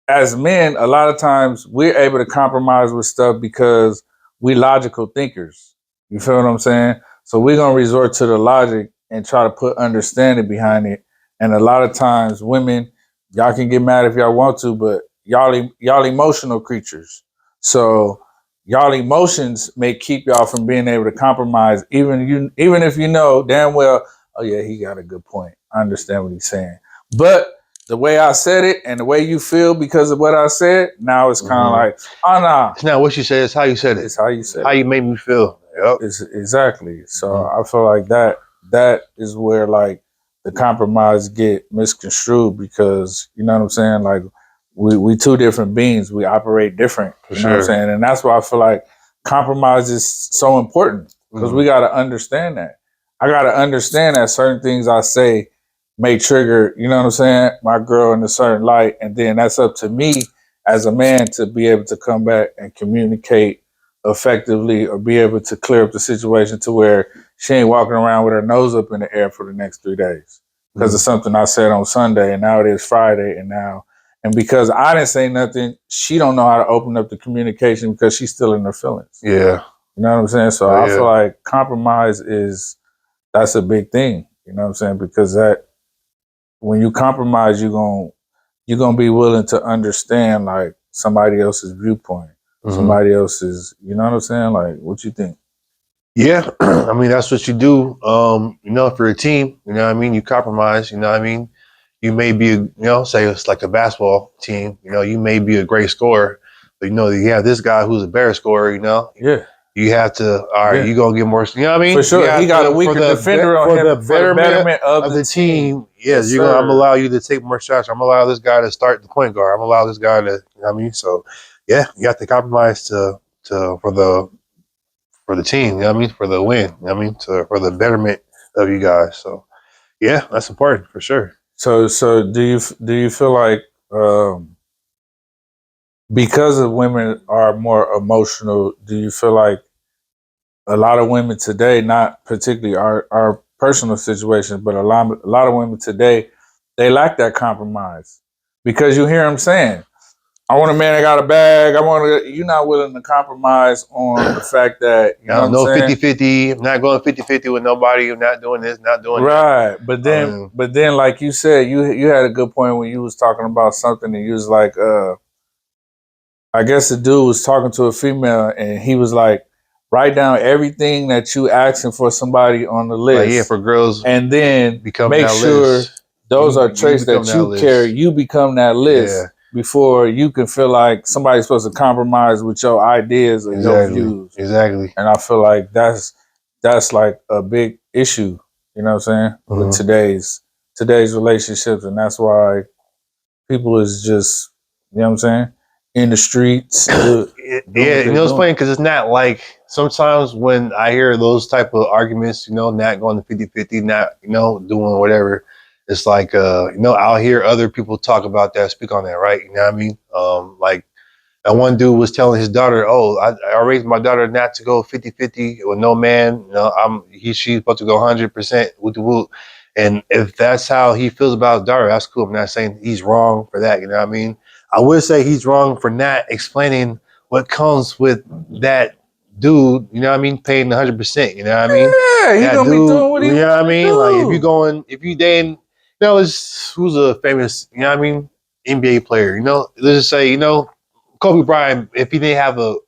as men, a lot of times we're able to compromise with stuff because we logical thinkers. You feel what I'm saying? So we're gonna resort to the logic and try to put understanding behind it. And a lot of times, women, y'all can get mad if y'all want to, but y'all emotional creatures. So y'all emotions may keep y'all from being able to compromise, even if you know damn well, oh yeah, he got a good point. I understand what he's saying, but the way I said it and the way you feel because of what I said, now it's kind of like, oh nah. It's not what you said, it's how you said it. It's how you said how it. you made me feel. Yep. It's exactly. So I feel like that is where like the compromise get misconstrued, because you know what I'm saying? Like we two different beings. We operate different. For you know what I'm sure. saying? And that's why I feel like compromise is so important, because we gotta understand that. I gotta understand that certain things I say may trigger, you know what I'm saying, my girl in a certain light. And then that's up to me as a man to be able to come back and communicate effectively, or be able to clear up the situation to where she ain't walking around with her nose up in the air for the next 3 days because of something I said on Sunday, and now it is Friday, and because I didn't say nothing, she don't know how to open up the communication because she's still in her feelings. Yeah. You know what I'm saying? So I feel like compromise that's a big thing. You know what I'm saying? Because that when you compromise, you're gonna be willing to understand like somebody else's viewpoint, somebody else's. You know what I'm saying? Like, what you think? Yeah, I mean that's what you do. You know, if you're a team, you know what I mean, you compromise, you know what I mean? You may be, you know, say it's like a basketball team, you know, you may be a great scorer, but you know, you have this guy who's a better scorer, you know. Yeah. You have to, all right, you gonna get more, you know what I mean? For sure. He got a weaker defender on him for the betterment of the team. Yes, Yes, you're gonna, I'm gonna sir. allow you to take more shots. I'm gonna allow this guy to start the point guard. I'm gonna allow this guy to, you know what I mean? So yeah, you have to compromise to for the team, you know what I mean? For the win, you know what I mean? For the betterment of you guys. So yeah, that's important for sure. So do you feel like because of women are more emotional, do you feel like a lot of women today, not particularly our personal situations, but a lot of women today, they lack that compromise, because you hear them saying, I want a man that got a bag. You're not willing to compromise on the fact that, you know what I'm No saying? 50-50. I'm not going 50-50 with nobody. I'm not doing this, not doing Right. But then like you said, you had a good point when you was talking about something, and you was like, I guess the dude was talking to a female and he was like, write down everything that you asking for somebody on the list. Like, yeah, for girls, and then become make that sure list. those are traits that you carry. You become that list before you can feel like somebody's supposed to compromise with your ideas or your views. Exactly. And I feel like that's like a big issue, you know what I'm saying, with today's relationships. And that's why people is just, you know what I'm saying, in the streets. Yeah, you know, it's funny because it's not like sometimes when I hear those type of arguments, you know, not going to 50-50, not, you know, doing whatever, it's like, you know, I'll hear other people talk about that, speak on that, right? You know what I mean? Like that one dude was telling his daughter, oh, I raised my daughter not to go 50-50 with no man. You know, she's supposed to go 100% with the woo. And if that's how he feels about his daughter, that's cool. I'm not saying he's wrong for that. You know what I mean? I would say he's wrong for not explaining what comes with that dude, you know what I mean, paying 100%, you know what I mean? Yeah, he That gonna be dude, doing what you he know what I want to mean? Like if you dating, who's a famous, you know what I mean, NBA player, let's just say, Kobe Bryant, if he didn't have you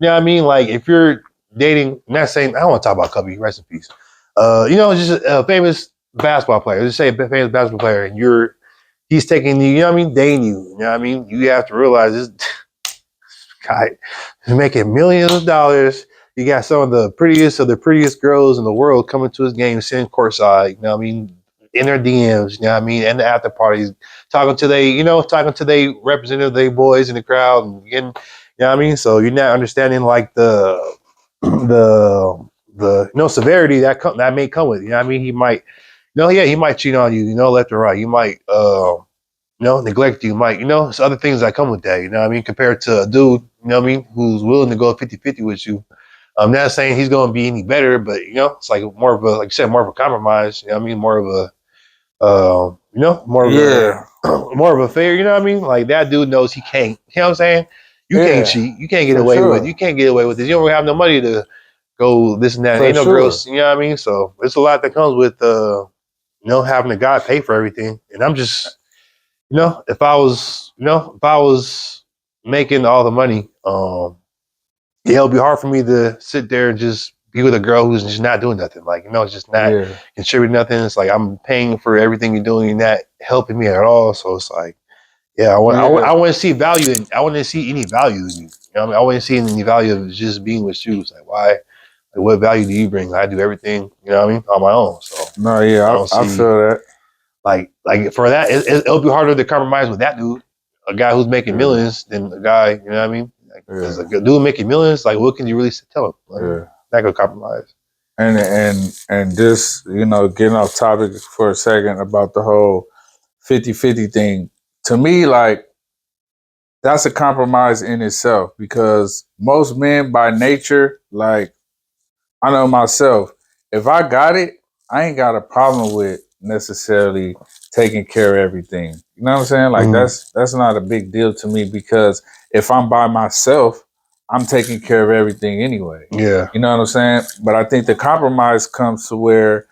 know what I mean? Like if you're dating, I'm not saying I don't want to talk about Kobe, rest in peace. Just a famous basketball player. Let's just say a famous basketball player, and he's taking you, you know what I mean, dating you. You know what I mean? You have to realize this guy is making millions of dollars. You got some of the prettiest girls in the world coming to his game, sitting courtside, you know what I mean, in their DMs, you know what I mean, and the after parties, talking to they representative, they boys in the crowd and getting, you know what I mean? So you're not understanding like the severity that may come with it. You know what I mean? He might he might cheat on you, left or right. You might neglect you, might, it's other things that come with that, you know what I mean? Compared to a dude, you know what I mean, who's willing to go 50-50 with you. I'm not saying he's going to be any better, but, it's like more of a, like you said, more of a compromise, you know what I mean? More of a, more of Yeah, a, more of a fair, you know what I mean? Like that dude knows he can't, you know what I'm saying? You can't yeah, cheat. You can't get for away with it. You sure, can't get away with this. You don't have no money to go this and that. for Ain't no sure. girls, you know what I mean? So it's a lot that comes with, having a guy pay for everything. And I'm just, if I was making all the money, it'll be hard for me to sit there and just be with a girl who's just not doing nothing. Like, it's just not Yeah, contributing nothing. It's like I'm paying for everything you're doing, you're not helping me at all. So it's like, yeah, yeah, I want to see value in. I want to see any value in you. You know what I mean? I want to see any value of just being with you. It's like, why? Like, what value do you bring? I do everything, you know what I mean, on my own. So no, I yeah, don't I see. feel that. Like for that, it'll be harder to compromise with that dude, a guy who's making Yeah, millions, than a guy, you know what I mean? Because yeah, a dude making millions, like what can you really tell him? yeah. Not gonna compromise. And this, getting off topic for a second about the whole 50-50 thing. To me, like that's a compromise in itself because most men by nature, like I know myself, if I got it, I ain't got a problem with necessarily taking care of everything. You know what I'm saying? Like Mm-hmm. that's not a big deal to me because if I'm by myself, I'm taking care of everything anyway. Yeah, You know what I'm saying? But I think the compromise comes to where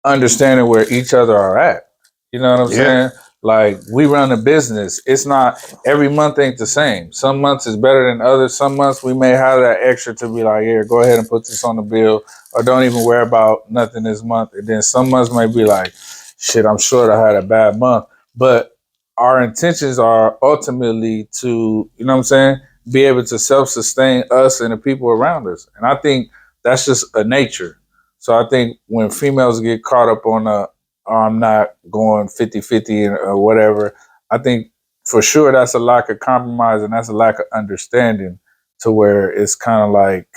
understanding where each other are at. You know what I'm yeah, saying? Like we run a business. It's not every month ain't the same. Some months is better than others. Some months we may have that extra to be like, here, go ahead and put this on the bill, or don't even worry about nothing this month. And then some months may be like, shit, I'm sure I had a bad month. But our intentions are ultimately to, you know what I'm saying, be able to self-sustain us and the people around us. And I think that's just a nature. So I think when females get caught up on I'm not going 50-50 or whatever, I think for sure that's a lack of compromise and that's a lack of understanding to where it's kind of like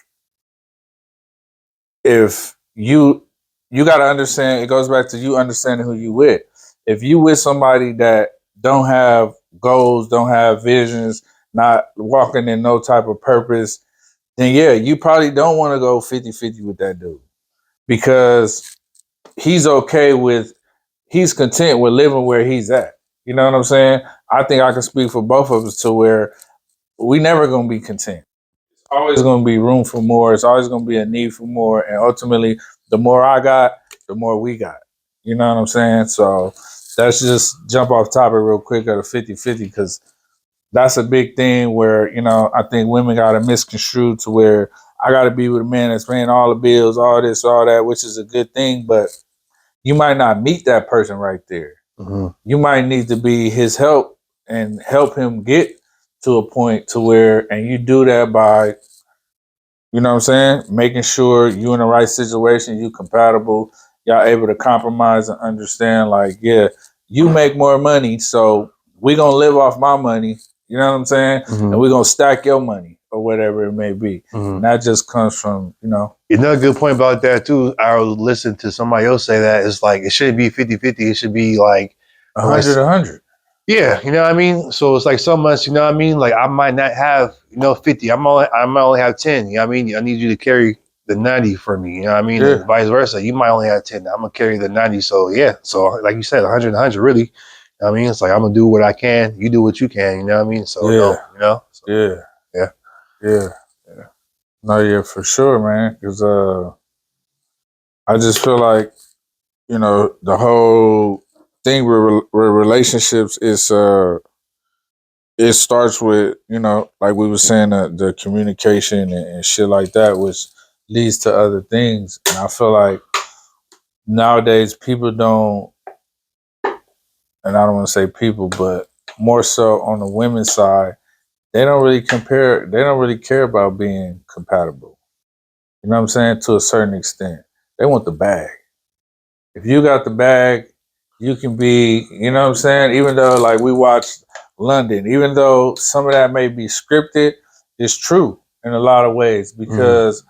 if you got to understand, it goes back to you understanding who you with. If you with somebody that don't have goals, don't have visions, not walking in no type of purpose, then yeah, you probably don't want to go 50-50 with that dude because he's okay with he's content with living where he's at. You know what I'm saying? I think I can speak for both of us to where we never gonna be content. It's always gonna be room for more. It's always gonna be a need for more. And ultimately, the more I got, the more we got. You know what I'm saying? So let's just jump off topic real quick of the 50-50 because that's a big thing where, I think women got to misconstrue to where I got to be with a man that's paying all the bills, all this, all that, which is a good thing. But you might not meet that person right there. mm-hmm. You might need to be his help and help him get to a point to where, and you do that by, you know what I'm saying, making sure you in the right situation, you compatible, y'all able to compromise and understand, like, yeah, you make more money, so we gonna live off my money, you know what I'm saying? And Mm-hmm. we gonna stack your money or whatever it may be. Mm-hmm. And that just comes from, Another good point about that too, I was listening to somebody else say that it's like it shouldn't be 50-50. It should be like, a like hundred, a hundred. yeah, you know what I mean? So it's like some months, you know what I mean? Like I might not have, 50. I might only have 10. You know what I mean? I need you to carry the 90 for me. You know what I mean? And Yeah, vice versa. You might only have 10. I'm gonna carry the 90. So yeah. So like you said, 100, 100 really. You know what I mean? It's like I'm gonna do what I can, you do what you can, you know what I mean? So yeah, no, you know? So yeah, yeah. yeah. No, yeah, for sure, man. Because I just feel like the whole thing with relationships is it starts with like we were saying the communication and shit like that, which leads to other things. And I feel like nowadays people don't, and I don't want to say people, but more so on the women's side, they don't really compare. They don't really care about being compatible. You know what I'm saying? To a certain extent, they want the bag. If you got the bag, you can be, you know what I'm saying? Even though like we watched London, even though some of that may be scripted, it's true in a lot of ways because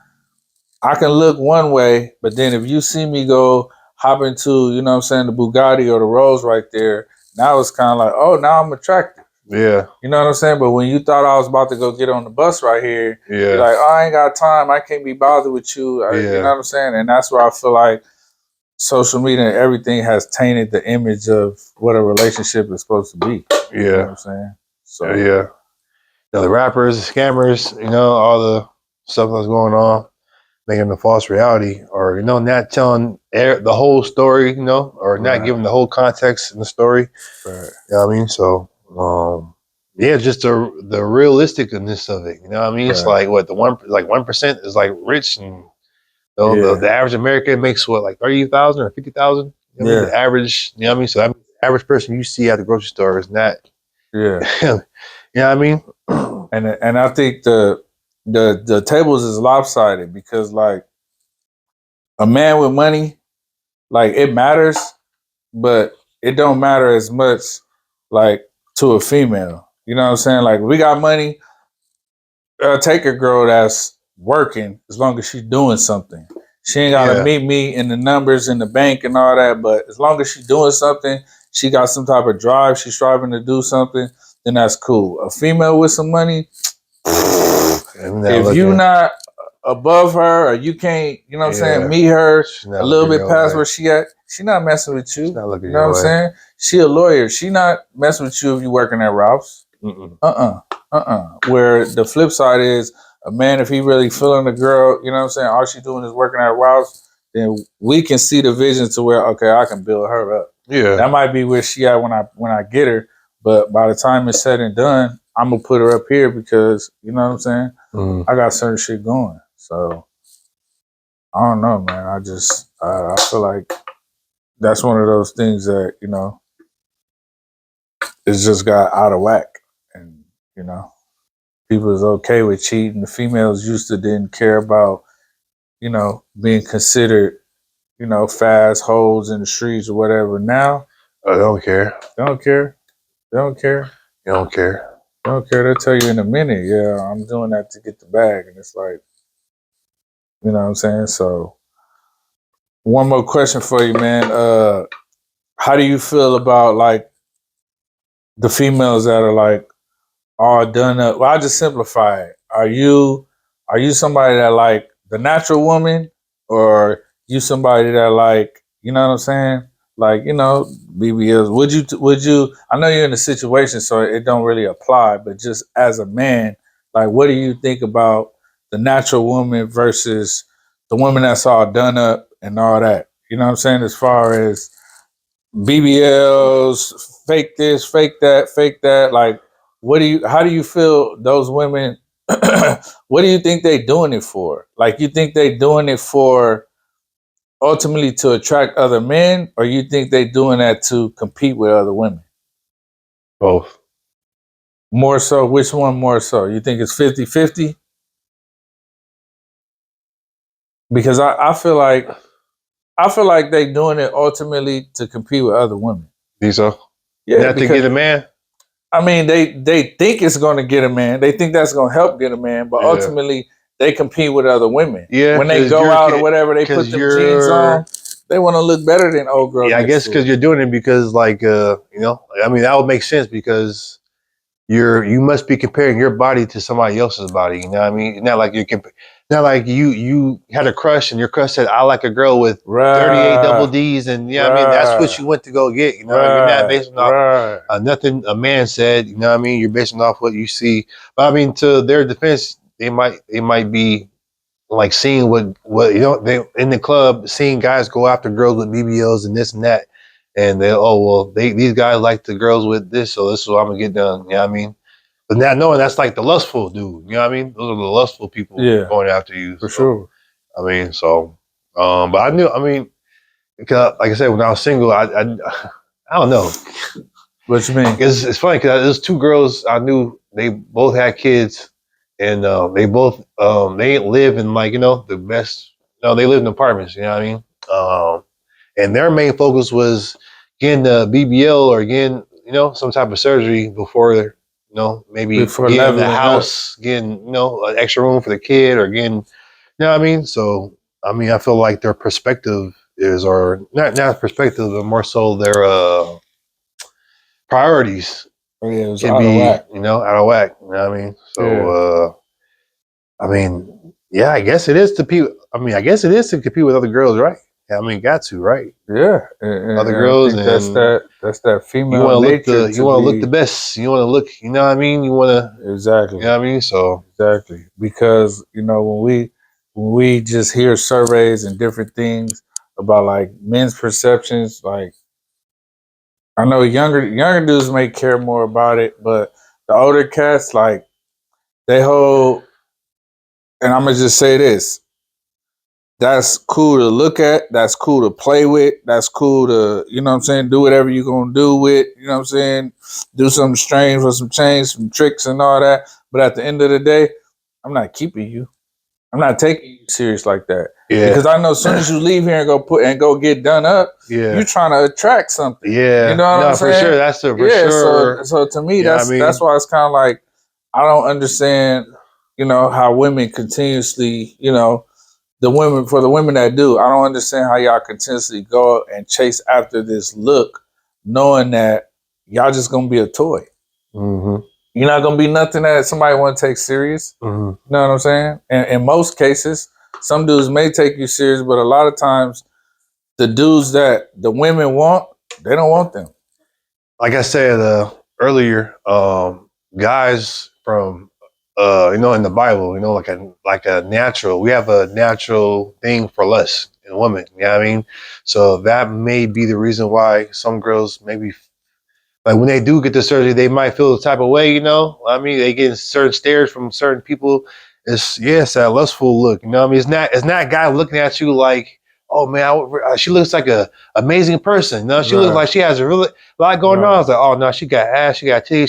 I can look one way, but then if you see me go hop into, you know what I'm saying, the Bugatti or the Rolls right there, now it's kind of like, oh, now I'm attractive. Yeah. You know what I'm saying? But when you thought I was about to go get on the bus right here, Yeah. you're like, oh, I ain't got time. I can't be bothered with you. You know what I'm saying? And that's where I feel like social media and everything has tainted the image of what a relationship is supposed to be. You know what I'm saying? So Yeah. The rappers, the scammers, all the stuff that's going on, making the false reality, or not telling the whole story, or not giving the whole context in the story. Right. You know what I mean? So, yeah, just the realisticness of it. You know what I mean? It's like what the 1% is like rich, and the average American makes what, like 30,000 or 50,000. You know what I mean? The average. You know what I mean? So that the average person you see at the grocery store is not. Yeah. You know what I mean? And I think the tables is lopsided because like a man with money, like it matters, but it don't matter as much like to a female. You know what I'm saying? Like we got money, take a girl that's working as long as she's doing something. She ain't gotta meet me in the numbers in the bank and all that, but as long as she's doing something, she got some type of drive, she's striving to do something, then that's cool. A female with some money, if you not above her or you can't, you know what I'm saying, meet her a little bit past where she at, she not messing with you. You know what I'm saying? She a lawyer. She not messing with you if you working at Ralph's. Where the flip side is a man, if he really feeling the girl, you know what I'm saying, all she doing is working at Ralph's, then we can see the vision to where, okay, I can build her up. Yeah. That might be where she at when I get her, but by the time it's said and done, I'm gonna put her up here because you know what I'm saying? I got certain shit going. So I don't know, man. I feel like that's one of those things that, it's just got out of whack. And, people is okay with cheating. The females used to didn't care about, being considered, fast hoes in the streets or whatever. Now they don't care. They don't care. They don't care. They don't care. They don't care. They'll tell you in a minute, yeah, I'm doing that to get the bag. And it's like, you know what I'm saying? So one more question for you, man. How do you feel about like the females that are like all done up? Well, I'll just simplify it. Are you somebody that like the natural woman, or you somebody that like, you know what I'm saying? Like, BBLs. Would you I know you're in a situation so it don't really apply, but just as a man, like what do you think about the natural woman versus the woman that's all done up and all that? You know what I'm saying? As far as BBLs, fake this, fake that, fake that. Like, how do you feel those women? What do you think they doing it for? Like, you think they doing it for ultimately to attract other men, or you think they doing that to compete with other women? Both. More so, which one more so? You think it's 50-50? Because I feel like they doing it ultimately to compete with other women. Think so? Yeah, not to get a man. I mean, they think it's going to get a man. They think that's going to help get a man, but ultimately they compete with other women. Yeah, when they go out or whatever, they put them jeans on. They want to look better than old girl. Yeah, I guess because you're doing it because, like, I mean, that would make sense because you must be comparing your body to somebody else's body. You know what I mean? Not like not like you had a crush and your crush said, "I like a girl with 38 double D's," and I mean, that's what you went to go get. You know, you're not basing off nothing a man said. You know what I mean? You're basing off what you see. But I mean, to their defense, they might be like seeing what they in the club, seeing guys go after girls with BBLs and this and that, and these guys like the girls with this, so this is what I'm gonna get done. You know what I mean? But not knowing that's like the lustful dude. You know what I mean? Those are the lustful people going after you. For so, sure. I mean, but I knew. I mean, because like I said, when I was single, I don't know. What you mean? It's funny because there's two girls I knew. They both had kids, and they both they live in like the best. No, they live in apartments. You know what I mean? And their main focus was getting the BBL or getting some type of surgery before maybe Before getting the leveling up. house, getting an extra room for the kid, or getting what I mean. So I mean, I feel like their perspective is, or not perspective, but more so their priorities Oh yeah, it was can out of be, whack. out of whack. You know what I mean? So, I mean, yeah, I guess it is to compete. I mean, I guess it is to compete with other girls, right? I mean, got to, right? Yeah, Other and I girls, think and that's that you female want to look nature you want to look the be best. You want to look, you know what I mean? You want to, exactly. you know what I mean? So exactly, because when we just hear surveys and different things about like men's perceptions, like I know younger dudes may care more about it, but the older cats like they hold. And I'm gonna just say this: that's cool to look at. That's cool to play with. That's cool to, do whatever you're going to do with, do something strange for some change, some tricks and all that. But at the end of the day, I'm not keeping you. I'm not taking you serious like that. yeah, Because I know as soon as you leave here and go get done up, you're trying to attract something. yeah. You know what I'm saying? For sure. That's for Yeah. sure. So to me, I mean, that's why it's kind of like I don't understand, how women continuously, for the women that do, I don't understand how y'all continuously go and chase after this look, knowing that y'all just gonna be a toy. mm-hmm. You're not gonna be nothing that somebody want to take serious. Mm-hmm. You know what I'm saying? And in most cases, some dudes may take you serious, but a lot of times, the dudes that the women want, they don't want them. Like I said earlier, guys from in the Bible, like a natural. We have a natural thing for lust in women. You know what I mean? So that may be the reason why some girls maybe like when they do get the surgery, they might feel the type of way. I mean, they get certain stares from certain people. It's that lustful look. You know what I mean? It's not a guy looking at you like, oh man, she looks like a amazing person. No, she looks like she has a really lot going on. It's like, oh no, she got ass, she got titties.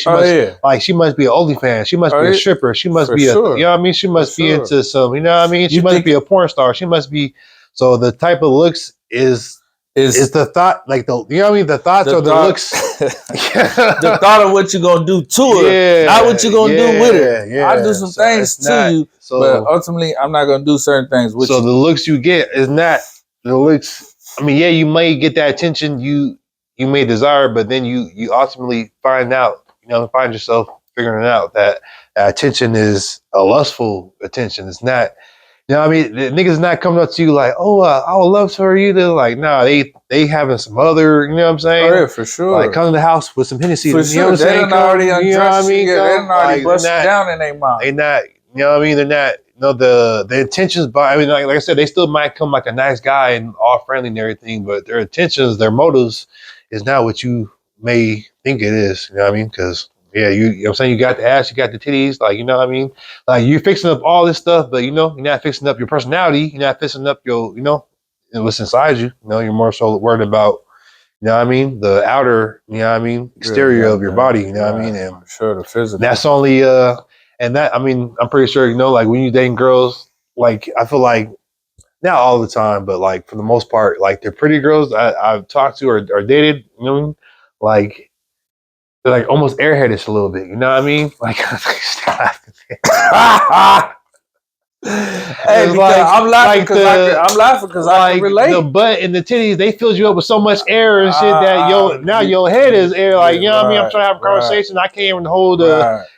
She must be an OnlyFans. She must be a stripper. She must be sure. you know what I mean? She must be into some, you know what I mean? She must be a porn star. She must be. So the type of looks is the thought, like the, you know what I mean? The thoughts or the looks. The thought of what you're gonna do to her, not what you're gonna do with her. Yeah. I do some things to you, but ultimately, I'm not gonna do certain things with you. So the looks you get is not the looks. I mean, yeah, you may get that attention you may desire, but then you ultimately find yourself figuring out that attention is a lustful attention. It's not. You know what I mean? The niggas not coming up to you like, oh, I would love for you to like, nah, they having some other, you know what I'm saying? Oh yeah, for sure. Like come to the house with some Hennessy. For sure. You know what I'm saying? They already undressed. You know what I mean? Yeah, they already busted down in their mind. They not, you know what I mean? They're not, the intentions, but I mean, like I said, they still might come like a nice guy and all friendly and everything, but their intentions, their motives is not what you may think it is. You know what I mean? Because yeah, you know what I'm saying? You got the ass, you got the titties, like, you know what I mean? Like, you're fixing up all this stuff, but, you're not fixing up your personality. You're not fixing up your, what's inside you. You're more so worried about, you know what I mean? The outer, you know what I mean? Exterior of your body, you know what I mean? And sure, the physical. That's only, and that, I mean, I'm pretty sure, like, when you dating girls, like, I feel like, not all the time, but, like, for the most part, like, the pretty girls I've talked to or dated, like, they're like almost airheadish a little bit, you know what I mean? Like, hey, I'm laughing because I can relate. The butt and the titties, they filled you up with so much air and shit that your head is air. Like, you know what I mean? I'm trying to have a conversation. I can't even hold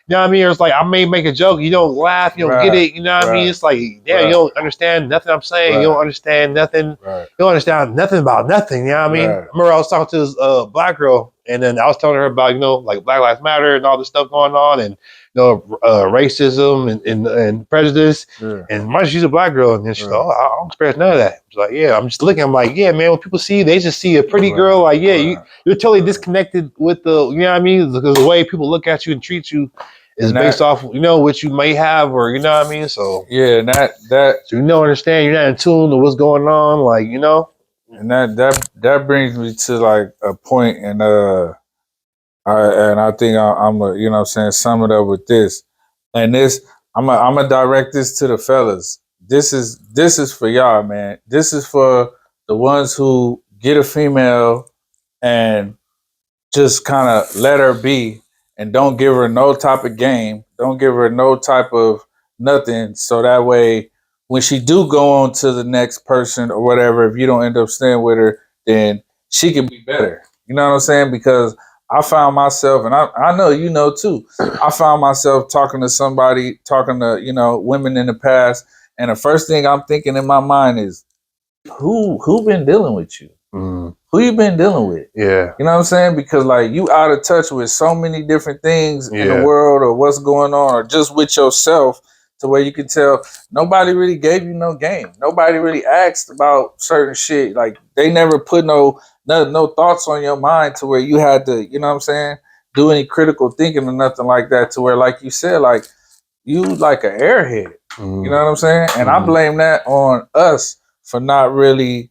you know what I mean? It's like, I may make a joke. You don't laugh. You don't get it. You know what I mean? It's like, damn, you don't understand nothing I'm saying. You don't understand nothing. You don't understand nothing about nothing. You know what I mean? I remember I was talking to this black girl, and then I was telling her about, like Black Lives Matter and all this stuff going on, and racism and prejudice. And mind you, she's a black girl, and then she's like, oh, I don't experience none of that. She's like, yeah, I'm just looking. I'm like, yeah, man. When people see you, they just see a pretty girl. Like, yeah, you're totally disconnected with the, you know what I mean? Because the way people look at you and treat you is based off, you know, what you may have, or you know what I mean. So yeah, and that so you know, understand you're not in tune to what's going on, like you know. And that brings me to like a point, and I think I'm a, you know what I'm saying, sum it up with this. And this, I'm a direct this to the fellas. This is for y'all, man. This is for the ones who get a female and just kind of let her be and don't give her no type of game, don't give her no type of nothing, so that way when she do go on to the next person or whatever, if you don't end up staying with her, then she can be better. You know what I'm saying? Because I found myself, and I know you know too, I found myself talking to somebody, talking to, you know, women in the past, and the first thing I'm thinking in my mind is, who been dealing with you? Who you been dealing with? Yeah. You know what I'm saying? Because like you out of touch with so many different things in the world, or what's going on, or just with yourself, to where you can tell nobody really gave you no game. Nobody really asked about certain shit. Like they never put no thoughts on your mind to where you had to, you know what I'm saying, do any critical thinking or nothing like that, to where, like you said, like you like an airhead. You know what I'm saying? And I blame that on us for not really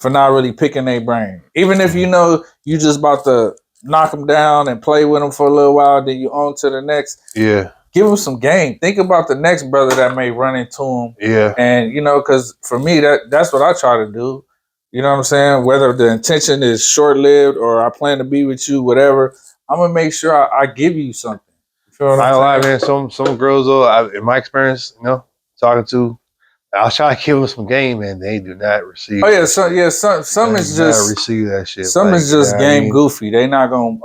picking their brain. Even if you know you just about to knock them down and play with them for a little while, then you on to the next. Yeah. Give them some game. Think about the next brother that may run into him. Yeah. And, you know, because for me, that's what I try to do. You know what I'm saying? Whether the intention is short-lived or I plan to be with you, whatever, I'm going to make sure I give you something. You feel what I'm saying? Man, some girls, though, in my experience, you know, talking to, I'll try to give them some game, and they do not receive. Oh yeah, some is just receive that shit. Some like, is just game goofy. They not gonna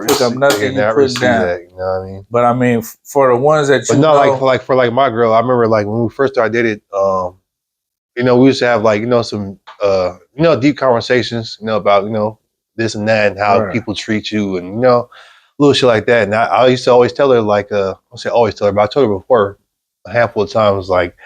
pick up nothing you put down. That, you know what I mean? But I mean, for the ones that you know, for my girl, I remember like when we first started dating, you know, we used to have like, you know, some you know, deep conversations, you know, about, you know, this and that and how people treat you and, you know, little shit like that. And I used to always tell her, like, I don't say always tell her, but I told her before a handful of times, like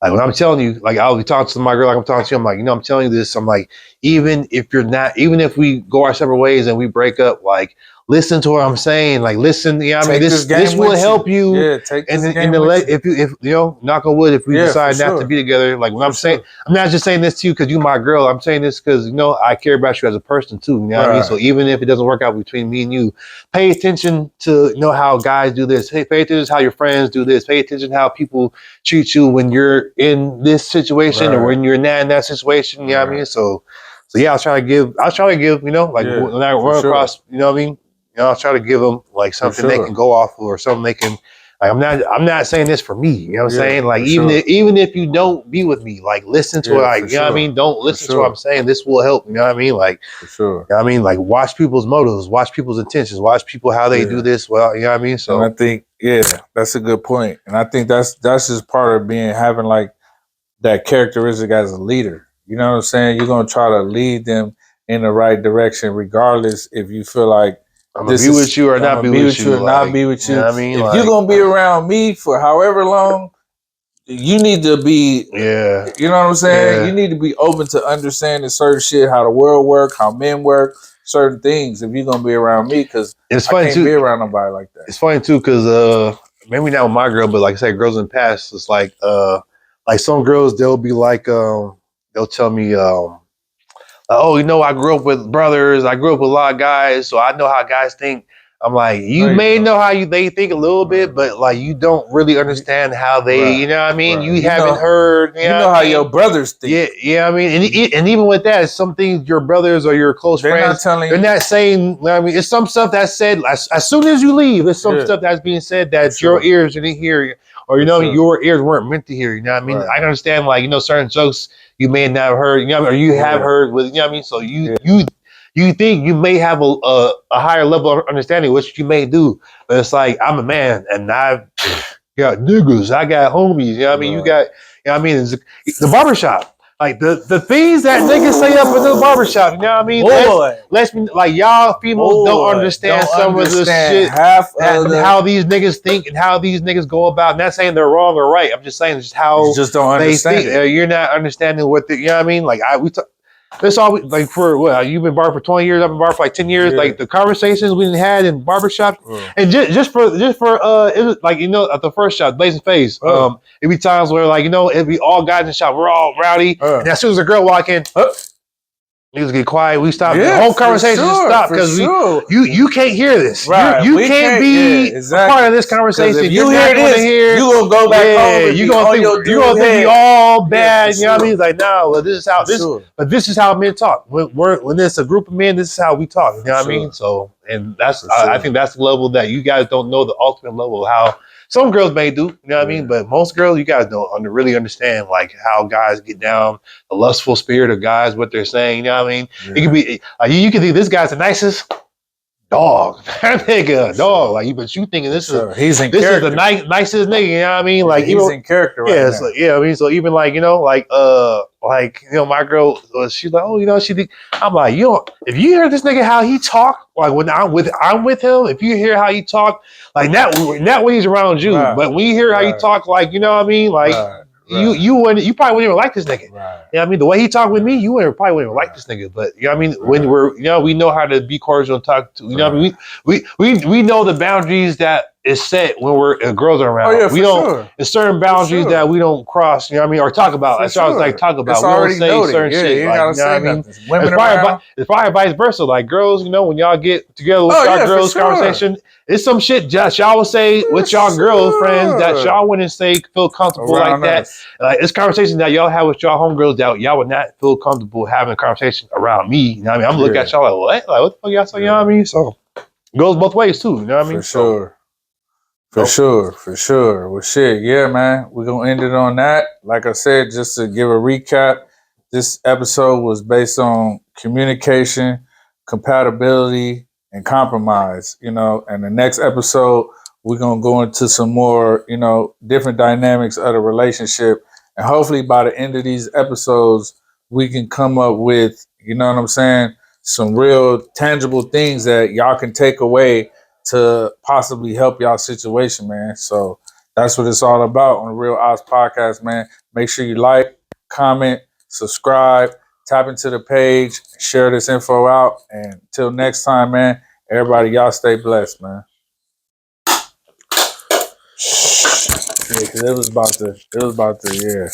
when I'm telling you, like I'll be talking to my girl, like I'm talking to you, I'm like, you know, I'm telling you this, I'm like, even if we go our separate ways and we break up, like, listen to what I'm saying, like, listen, you know what I mean? This will help you. Yeah, take this game and if you know, knock on wood, if we decide not to be together, like when I'm saying, I'm not just saying this to you because you my girl, I'm saying this because, you know, I care about you as a person too, you know what I mean? So even if it doesn't work out between me and you, pay attention to, you know, how guys do this. Hey, pay attention to how your friends do this. Pay attention to how people treat you when you're in this situation or when you're not in that situation, you know what I mean? So yeah, I'll try to give, you know, like when I run across, you know what I mean? You know, I'll try to give them like something they can go off of, or something they can. Like, I'm not saying this for me. You know what I'm saying? Like even if you don't be with me, like listen to it. Like you know what I mean? Don't listen to what I'm saying. This will help. You know what I mean? Like you know what I mean? Like watch people's motives, watch people's intentions, watch people how they do this. Well, you know what I mean? So and I think that's a good point. And I think that's just part of having like that characteristic as a leader. You know what I'm saying? You're gonna try to lead them in the right direction, regardless if you feel like I'm gonna be with you or not be with you. Not be with you. You know what I mean? If you're gonna be around me for however long, you need to be. Yeah. You know what I'm saying? You need to be open to understanding certain shit, how the world work, how men work, certain things. If you're gonna be around me, because it's I funny can't too. Be around nobody like that. It's funny too, because maybe not with my girl, but like I said, girls in the past, it's like some girls, they'll be like they'll tell me oh, you know, I grew up with brothers. I grew up with a lot of guys, so I know how guys think. I'm like, you may know how they think a little bit, but like you don't really understand how they, you know what I mean? You haven't heard. You know how your brothers think. Yeah, I mean, and even with that, some things your brothers or your close friends, they're not saying. I mean, it's some stuff that's said as soon as you leave. It's some stuff that's being said that your ears didn't hear, or you know, your ears weren't meant to hear. You know what I mean? I understand, like, you know, certain jokes you may not have heard, you know, or you have heard with, you know what I mean? So you think you may have a higher level of understanding, which you may do, but it's like, I'm a man and I've got niggas, I got homies, you know what I mean? You got, you know what I mean? It's the barbershop. Like the things that niggas say up in the barbershop, you know what I mean? Let's me like y'all females don't understand some of the shit how these niggas think and how these niggas go about. Not saying they're wrong or right. I'm just saying just how you just don't understand it. You're not understanding what you know what I mean? Like that's all like for what you've been barber for 20 years, I've been barber for like 10 years. Yeah. Like the conversations we had in barbershop and just for it was like, you know, at the first shop, Blazing Face, it'd be times where like, you know, it'd be all guys in the shop, we're all rowdy. And as soon as a girl walk in, niggas get quiet. We stop. The whole conversation stopped because you can't hear this. Right. You can't be a part of this conversation. If you hear this, you gonna go back home. You gonna think we all bad. You know what I mean? It's like, no, well, this is how but this is how men talk. When it's a group of men, this is how we talk. You know what I mean? So, and that's I think that's the level that you guys don't know, the ultimate level of how. Some girls may do, you know what I mean? But most girls, you guys don't really understand like how guys get down, the lustful spirit of guys, what they're saying, you know what I mean? Yeah. It could be, like, you can think this guy's the nicest dog. That nigga, dog. Like, but you thinking this is the nicest nigga, you know what I mean? Like, he's in character right now. So, I mean, so even like, you know, like, you know, my girl, she's like, oh, you know, I'm like, if you hear this nigga how he talk, like when I'm with him, if you hear how he talk, like not when he's around you, but when you hear how he talk, like, you know what I mean, like you probably wouldn't even like this nigga. Right. You know what I mean? The way he talk with me, you probably wouldn't even like this nigga. But you know what I mean? When we're, you know, we know how to be cordial and talk to, you know what I mean? We know the boundaries that is set when girls are around. Oh, yeah, we don't. There's certain boundaries that we don't cross. You know what I mean? Or talk about. That's what I was like talk about. We don't say certain shit. Like, you know what I mean? It's probably vice versa. Like girls, you know, when y'all get together with y'all girls conversation, it's some shit y'all will say with y'all girlfriends that y'all wouldn't say feel comfortable around like that. Like it's conversations that y'all have with y'all homegirls that y'all would not feel comfortable having a conversation around me. You know what I mean? I'm looking at y'all like, what? Like what the fuck y'all say? You know what I mean? So it goes both ways too. You know what I mean? For sure. Well, shit, yeah, man. We're going to end it on that. Like I said, just to give a recap, this episode was based on communication, compatibility, and compromise, you know. And the next episode, we're going to go into some more, you know, different dynamics of the relationship. And hopefully by the end of these episodes, we can come up with, you know what I'm saying, some real tangible things that y'all can take away to possibly help y'all situation, man. So that's what it's all about on the Real Ops Podcast, man. Make sure you like, comment, subscribe, tap into the page, share this info out. And until next time, man, everybody, y'all stay blessed, man. Yeah, 'cause it was about to, yeah.